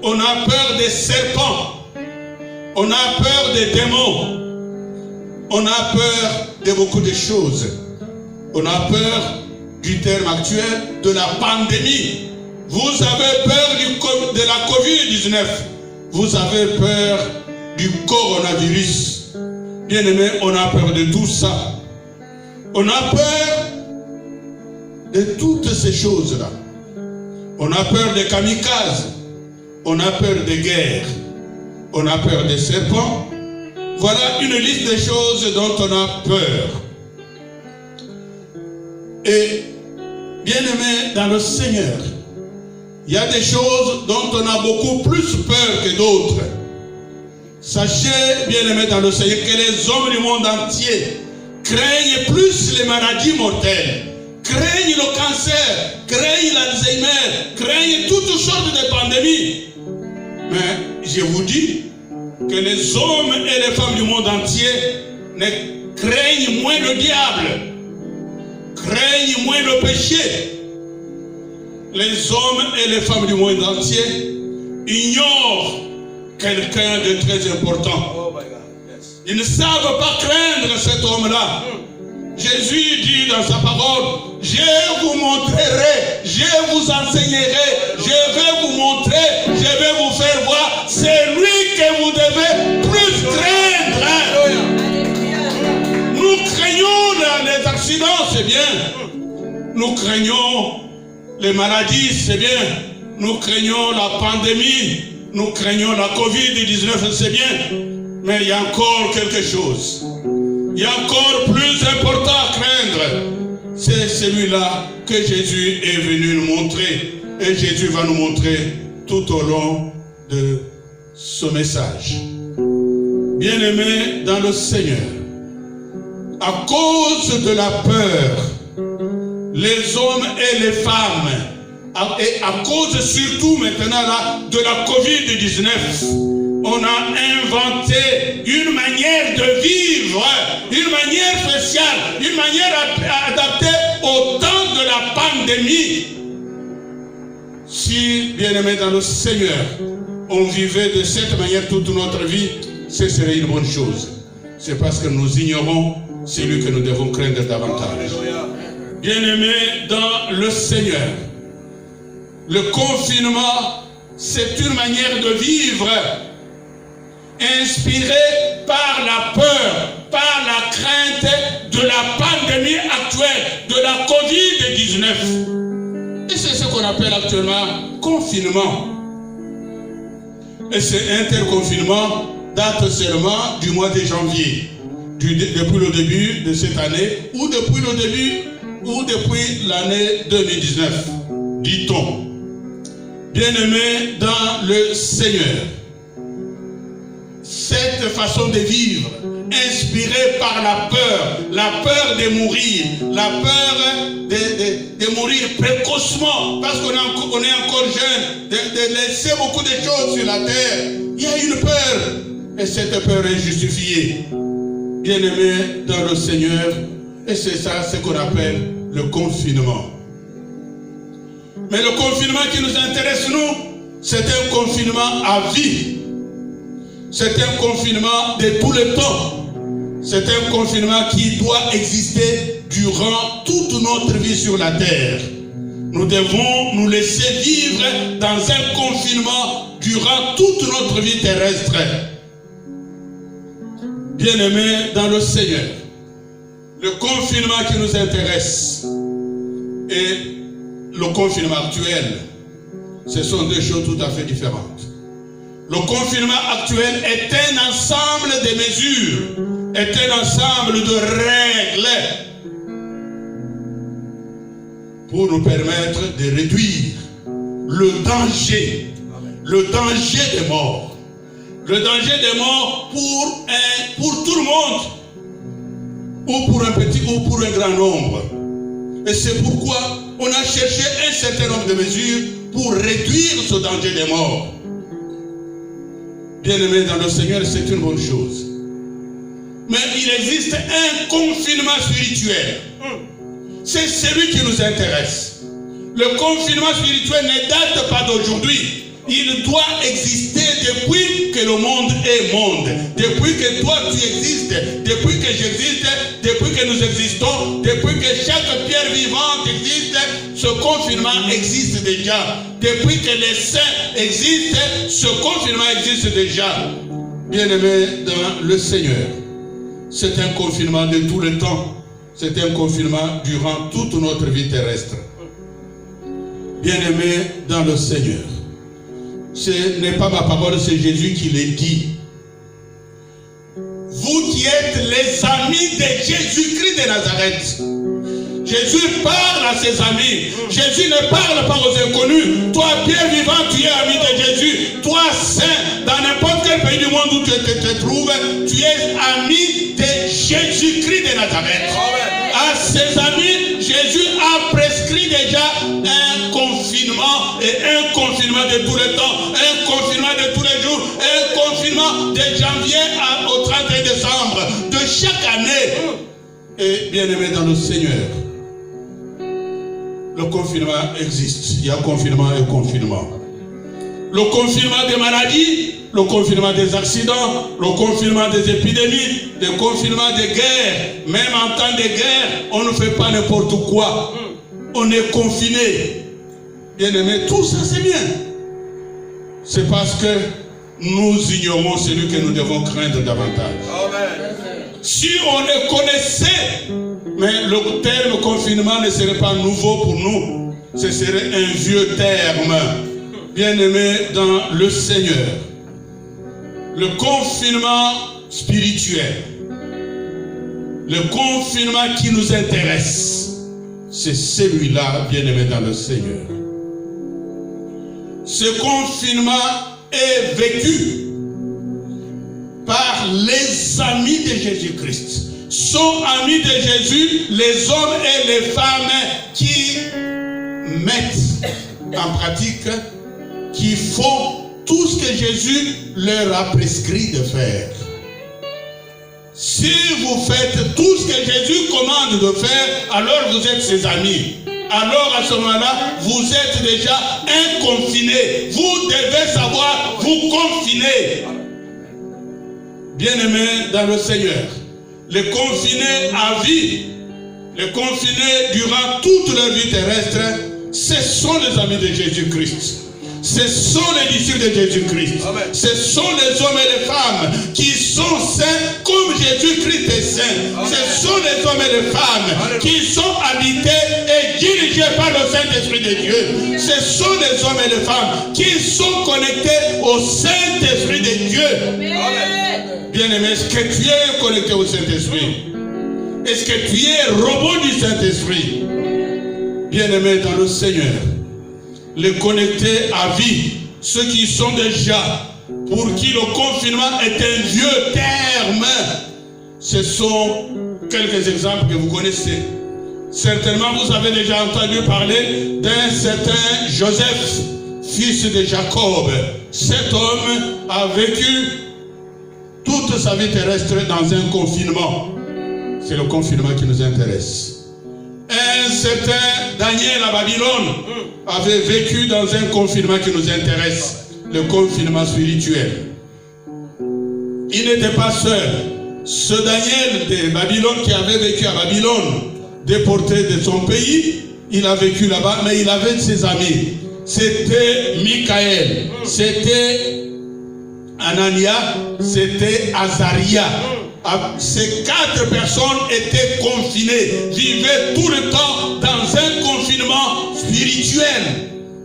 On a peur des serpents. On a peur des démons. On a peur de beaucoup de choses. On a peur du terme actuel de la pandémie. Vous avez peur de la COVID-19. Vous avez peur du coronavirus. Bien-aimés, on a peur de tout ça. On a peur de toutes ces choses-là. On a peur des kamikazes. On a peur des guerres. On a peur des serpents. Voilà une liste de choses dont on a peur. Et bien-aimés dans le Seigneur, il y a des choses dont on a beaucoup plus peur que d'autres. Sachez, bien-aimés dans le Seigneur, que les hommes du monde entier craignent plus les maladies mortelles, craignent le cancer, craignent l'Alzheimer, craignent toutes sortes de pandémies. Mais je vous dis que les hommes et les femmes du monde entier ne craignent moins le diable, craignent moins le péché. Les hommes et les femmes du monde entier ignorent quelqu'un de très important. Ils ne savent pas craindre cet homme-là. Jésus dit dans sa parole, je vous montrerai, je vous enseignerai, je vais vous montrer, je vais vous faire voir, c'est lui que vous devez plus craindre. Nous craignons les accidents, c'est bien. Nous craignons les maladies, c'est bien. Nous craignons la pandémie, nous craignons la COVID-19, c'est bien. Mais il y a encore quelque chose. Il y a encore plus important à craindre. C'est celui-là que Jésus est venu nous montrer. Et Jésus va nous montrer tout au long de ce message. Bien-aimés dans le Seigneur, à cause de la peur, les hommes et les femmes, et à cause surtout maintenant là, de la COVID-19, on a inventé une manière de vivre, une manière spéciale, une manière adaptée au temps de la pandémie. Si Si, bien-aimés dans le Seigneur, on vivait de cette manière toute notre vie, ce serait une bonne chose. C'est parce que nous ignorons celui que nous devons craindre davantage. Bien-aimés dans le Seigneur, le confinement, c'est une manière de vivre inspirée par la peur, par la crainte de la pandémie actuelle, de la COVID-19. Et c'est ce qu'on appelle actuellement confinement. Et ce interconfinement date seulement du mois de janvier, depuis le début de cette année, ou depuis le début, ou depuis l'année 2019, dit-on. Bien-aimés dans le Seigneur, cette façon de vivre, inspirée par la peur de mourir, la peur de mourir précocement, parce qu'on est encore jeune, de laisser beaucoup de choses sur la terre. Il y a une peur, et cette peur est justifiée. Bien-aimés dans le Seigneur, et c'est ça ce qu'on appelle le confinement. Mais le confinement qui nous intéresse, nous, c'est un confinement à vie. C'est un confinement de tout le temps. C'est un confinement qui doit exister durant toute notre vie sur la terre. Nous devons nous laisser vivre dans un confinement durant toute notre vie terrestre. Bien-aimés dans le Seigneur, le confinement qui nous intéresse et le confinement actuel, ce sont deux choses tout à fait différentes. Le confinement actuel est un ensemble de mesures, est un ensemble de règles pour nous permettre de réduire le danger des morts. Le danger des morts pour tout le monde, ou pour un petit ou pour un grand nombre. Et c'est pourquoi on a cherché un certain nombre de mesures pour réduire ce danger des morts. Bien-aimés dans le Seigneur, c'est une bonne chose. Mais il existe un confinement spirituel. C'est celui qui nous intéresse. Le confinement spirituel ne date pas d'aujourd'hui. Il doit exister depuis que le monde est monde. Depuis que toi tu existes, depuis que j'existe, depuis que nous existons, depuis que chaque pierre vivante existe, ce confinement existe déjà. Depuis que les saints existent, ce confinement existe déjà. Bien-aimés dans le Seigneur, c'est un confinement de tout le temps. C'est un confinement durant toute notre vie terrestre. Bien-aimés dans le Seigneur, ce n'est pas ma parole, c'est Jésus qui l'a dit. Vous qui êtes les amis de Jésus-Christ de Nazareth. Jésus parle à ses amis. Jésus ne parle pas aux inconnus. Toi, Pierre vivant, tu es ami de Jésus. Toi, saint, dans n'importe quel pays du monde où tu te trouves, tu es ami de Jésus-Christ de Nazareth. À ses amis, Jésus a prescrit déjà un confinement, et un confinement de tout le temps, un confinement de tous les jours, un confinement de janvier au 31 décembre de chaque année. Et bien aimé dans le Seigneur, le confinement existe. Il y a confinement et confinement. Le confinement des maladies, le confinement des accidents, le confinement des épidémies, le confinement des guerres. Même en temps de guerre, on ne fait pas n'importe quoi. On est confiné. Bien aimé, tout ça c'est bien. C'est parce que nous ignorons celui que nous devons craindre davantage. Amen. Si on le connaissait, mais le terme confinement ne serait pas nouveau pour nous. Ce serait un vieux terme. Bien-aimé dans le Seigneur, le confinement spirituel, le confinement qui nous intéresse, c'est celui-là, bien-aimé dans le Seigneur. Ce confinement est vécu par les amis de Jésus-Christ. Sont amis de Jésus les hommes et les femmes qui mettent en pratique, qui font tout ce que Jésus leur a prescrit de faire. Si vous faites tout ce que Jésus commande de faire, alors vous êtes ses amis. alors à ce moment-là, vous êtes déjà inconfiné. Vous devez savoir vous confiner. Bien-aimés dans le Seigneur, les confinés à vie, les confinés durant toute leur vie terrestre, ce sont les amis de Jésus-Christ. Ce sont les disciples de Jésus-Christ. Ce sont les hommes et les femmes qui sont saints comme Jésus-Christ est saint. Ce sont les hommes et les femmes qui sont habités et dirigés par le Saint-Esprit de Dieu. Ce sont les hommes et les femmes qui sont connectés au Saint-Esprit de Dieu. Bien-aimé, est-ce que tu es connecté au Saint-Esprit? Est-ce que tu es robot du Saint-Esprit? Bien-aimé dans le Seigneur, les connectés à vie, ceux qui sont déjà, pour qui le confinement est un vieux terme, ce sont quelques exemples que vous connaissez. Certainement, vous avez déjà entendu parler d'un certain Joseph, fils de Jacob. Cet homme a vécu toute sa vie terrestre dans un confinement. C'est le confinement qui nous intéresse. Un certain Daniel à Babylone avait vécu dans un confinement qui nous intéresse, le confinement spirituel. Il n'était pas seul. Ce Daniel de Babylone qui avait vécu à Babylone, déporté de son pays, il a vécu là-bas, mais il avait ses amis. C'était Michaël, c'était Anania, c'était Azaria. Ces 4 personnes étaient confinées, vivaient tout le temps dans un confinement spirituel.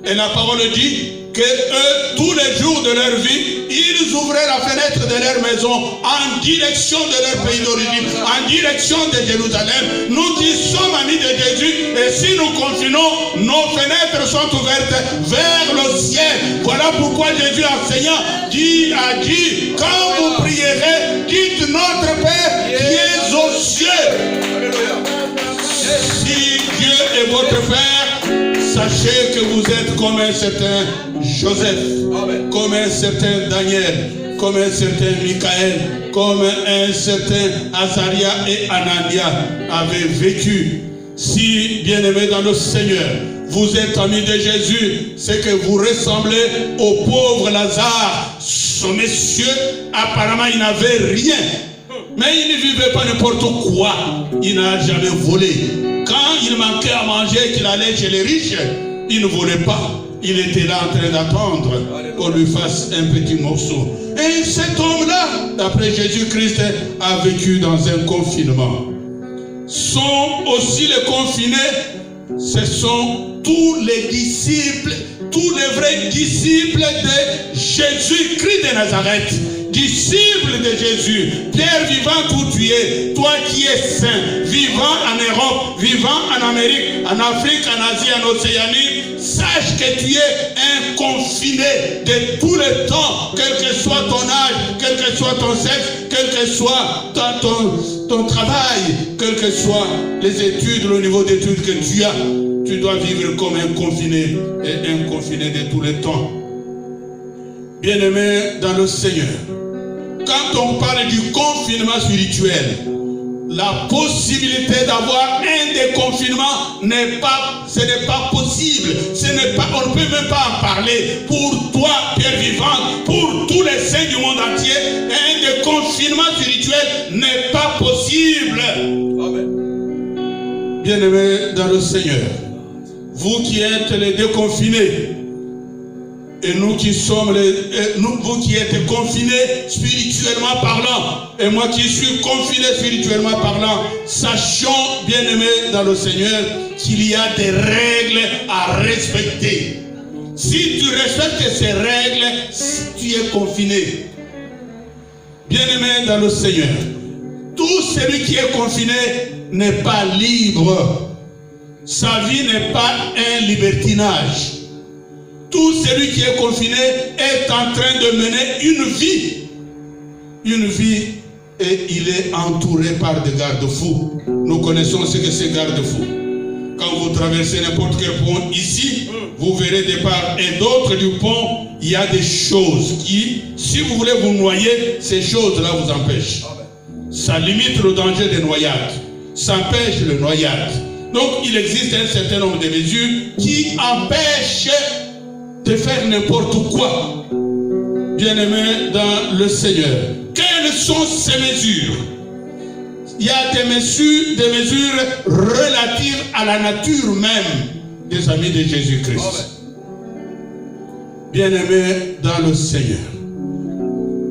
Et la parole dit que eux, tous les jours de leur vie, ils ouvraient la fenêtre de leur maison en direction de leur pays d'origine, en direction de Jérusalem. Nous qui sommes amis de Jésus, et si nous confinons, nos fenêtres sont ouvertes vers le ciel. Voilà pourquoi Jésus enseignant a dit, quand vous prierez, dites notre Père qui est aux cieux. Si Dieu est votre Père, sachez que vous êtes comme un certain Joseph, comme un certain Daniel, comme un certain Michaël, comme un certain Azaria et Anania avaient vécu. Si, bien-aimés dans le Seigneur, vous êtes amis de Jésus, c'est que vous ressemblez au pauvre Lazare. Ce monsieur, apparemment, il n'avait rien. Mais il ne vivait pas n'importe quoi. Il n'a jamais volé. Quand il manquait à manger, qu'il allait chez les riches, il ne volait pas. Il était là en train d'attendre qu'on lui fasse un petit morceau. Et cet homme-là, d'après Jésus-Christ, a vécu dans un confinement. Sont aussi les confinés, ce sont tous les disciples, tous les vrais disciples de Jésus-Christ de Nazareth. Disciple de Jésus, Pierre vivant où tu es, toi qui es saint, vivant en Europe, vivant en Amérique, en Afrique, en Asie, en Océanie, sache que tu es un confiné de tout le temps, quel que soit ton âge, quel que soit ton sexe, quel que soit ton travail, quel que soient les études, le niveau d'études que tu as, tu dois vivre comme un confiné et un confiné de tout le temps. Bien-aimé dans le Seigneur, quand on parle du confinement spirituel, la possibilité d'avoir un déconfinement ce n'est pas possible. On ne peut même pas en parler. Pour toi, Pierre vivant, pour tous les saints du monde entier, un déconfinement spirituel n'est pas possible. Bien-aimés dans le Seigneur, vous qui êtes les déconfinés, et nous qui sommes vous qui êtes confinés spirituellement parlant, et moi qui suis confiné spirituellement parlant, sachons, bien-aimés dans le Seigneur, qu'il y a des règles à respecter. Si tu respectes ces règles, tu es confiné. Bien-aimés dans le Seigneur, tout celui qui est confiné n'est pas libre. Sa vie n'est pas un libertinage. Tout celui qui est confiné est en train de mener une vie, et il est entouré par des garde-fous. Nous connaissons ce que c'est garde-fous. Quand vous traversez n'importe quel pont ici, vous verrez des parts et d'autres du pont, il y a des choses qui, si vous voulez vous noyer, ces choses-là vous empêchent. Ça limite le danger des noyades. Ça empêche le noyade. Donc il existe un certain nombre de mesures qui empêchent de faire n'importe quoi. Bien-aimés dans le Seigneur, quelles sont ces mesures? Il y a des mesures relatives à la nature même des amis de Jésus-Christ. Bien-aimés dans le Seigneur,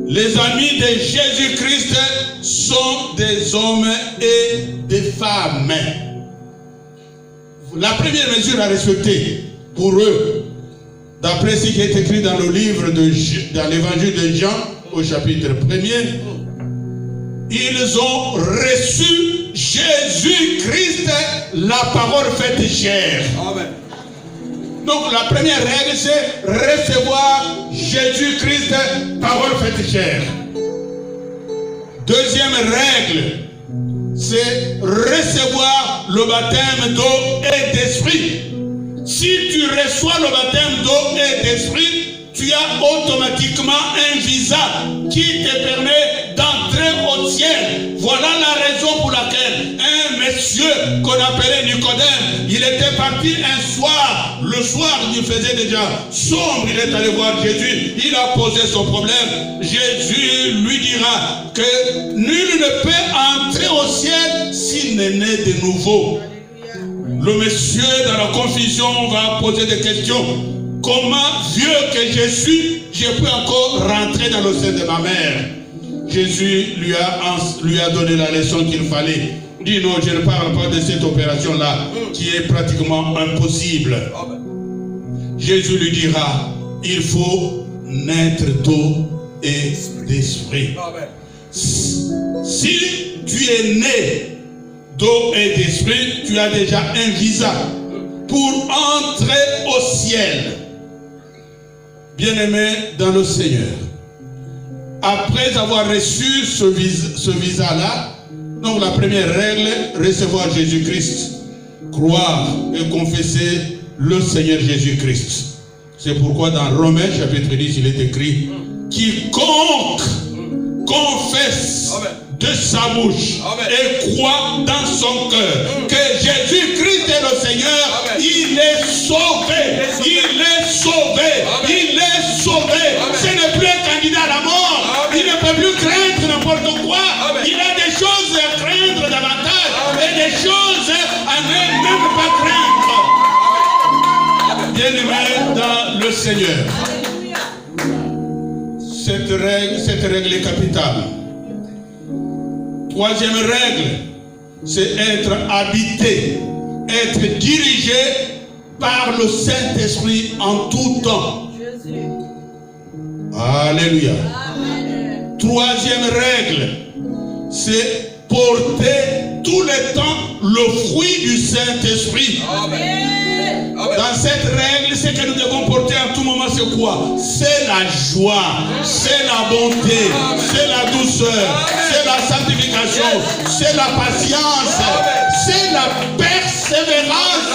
les amis de Jésus-Christ sont des hommes et des femmes. La première mesure à respecter pour eux, d'après ce qui est écrit dans le livre dans l'évangile de Jean, au chapitre 1er, ils ont reçu Jésus-Christ, la parole faite chair. Amen. Donc la première règle, c'est recevoir Jésus-Christ, parole faite chair. Deuxième règle, c'est recevoir le baptême d'eau et d'esprit. Si tu reçois le baptême d'eau et d'esprit, tu as automatiquement un visa qui te permet d'entrer au ciel. Voilà la raison pour laquelle un monsieur qu'on appelait Nicodème, il était parti un soir, le soir il faisait déjà sombre, il est allé voir Jésus, il a posé son problème. Jésus lui dira que nul ne peut entrer au ciel s'il n'est né de nouveau. Le monsieur dans la confusion va poser des questions. Comment, vieux que je suis, je peux encore rentrer dans le sein de ma mère? Jésus lui a donné la leçon qu'il fallait. Il dit non, je ne parle pas de cette opération-là qui est pratiquement impossible. Jésus lui dira, il faut naître d'eau et d'esprit. Si tu es né d'eau et d'esprit, tu as déjà un visa pour entrer au ciel. Bien-aimé dans le Seigneur, après avoir reçu ce visa-là, donc la première règle, recevoir Jésus-Christ, croire et confesser le Seigneur Jésus-Christ. C'est pourquoi dans Romains chapitre 10, il est écrit, quiconque confesse de sa bouche et croit dans son cœur que Jésus-Christ est le Seigneur, il est sauvé, il est sauvé, il est sauvé. Ce n'est plus un candidat à la mort, il ne peut plus craindre n'importe quoi, il a des choses à craindre davantage et des choses à ne même pas craindre. Bien-aimé dans le Seigneur, cette règle est capitale. Troisième règle, c'est être habité, être dirigé par le Saint-Esprit en tout temps. Alléluia. Amen. Troisième règle, c'est porter tout le temps le fruit du Saint-Esprit. Amen. Dans cette règle, ce que nous devons porter à tout moment, c'est quoi? C'est la joie, c'est la bonté, c'est la douceur, c'est la sanctification, c'est la patience, c'est la persévérance.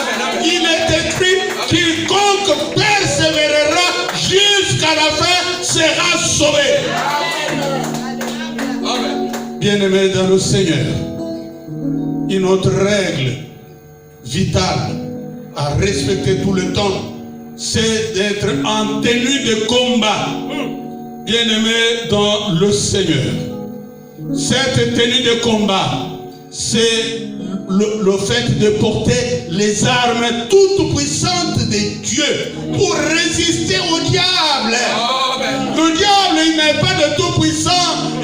Il est écrit, quiconque persévérera jusqu'à la fin sera sauvé. Bien-aimés dans le Seigneur, une autre règle vitale à respecter tout le temps, c'est d'être en tenue de combat. Bien-aimés dans le Seigneur, cette tenue de combat, c'est le fait de porter les armes toutes puissantes de Dieu pour résister au diable. Le diable, il n'est pas de tout puissant,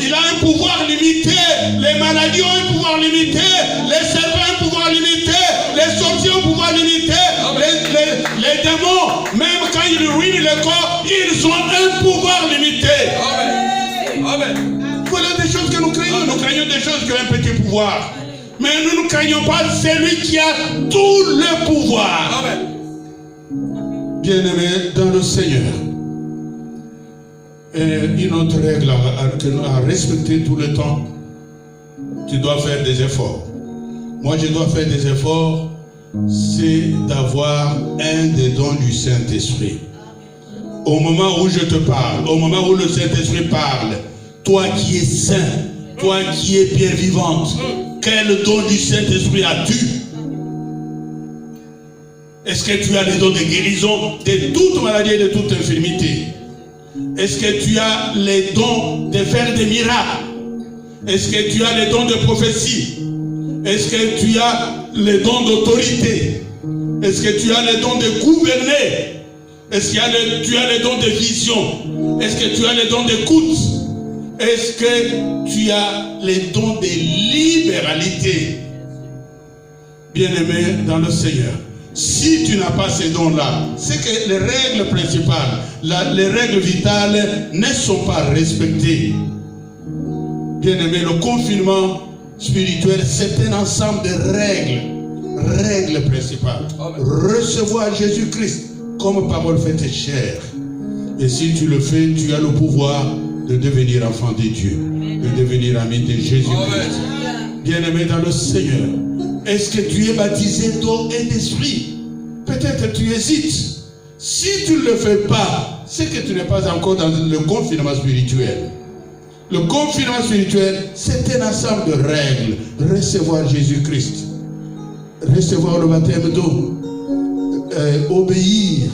il a un pouvoir limité. Les maladies ont un pouvoir limité, les serpents ont un pouvoir limité, les sorciers ont un pouvoir limité, les démons, même quand ils ruinent le corps, ils ont un pouvoir limité. Amen. Voilà des choses que nous craignons. Nous craignons des choses qui ont un petit pouvoir. Mais nous ne craignons pas celui qui a tout le pouvoir. Amen. Bien-aimés dans le Seigneur, une autre règle à respecter tout le temps, tu dois faire des efforts. Moi, je dois faire des efforts, c'est d'avoir un des dons du Saint-Esprit. Au moment où je te parle, au moment où le Saint-Esprit parle, toi qui es saint, toi qui es pierre vivante, quel don du Saint-Esprit as-tu? Est-ce que tu as les dons de guérison de toute maladie et de toute infirmité? Est-ce que tu as les dons de faire des miracles? Est-ce que tu as les dons de prophétie? Est-ce que tu as les dons d'autorité? Est-ce que tu as les dons de gouverner? Est-ce que tu as les dons de vision? Est-ce que tu as les dons d'écoute? Est-ce que tu as les dons de libéralité? Bien-aimé dans le Seigneur, si tu n'as pas ces dons-là, c'est que les règles principales, les règles vitales ne sont pas respectées. Bien-aimé, le confinement spirituel, c'est un ensemble de règles principales. Recevoir Jésus-Christ comme parole faite chair. Et si tu le fais, tu as le pouvoir de devenir enfant de Dieu, de devenir ami de Jésus-Christ. Bien-aimé dans le Seigneur, est-ce que tu es baptisé d'eau et d'esprit? Peut-être tu hésites. Si tu ne le fais pas, c'est que tu n'es pas encore dans le confinement spirituel. Le confinement spirituel, c'est un ensemble de règles. Recevoir Jésus-Christ, recevoir le baptême d'eau, obéir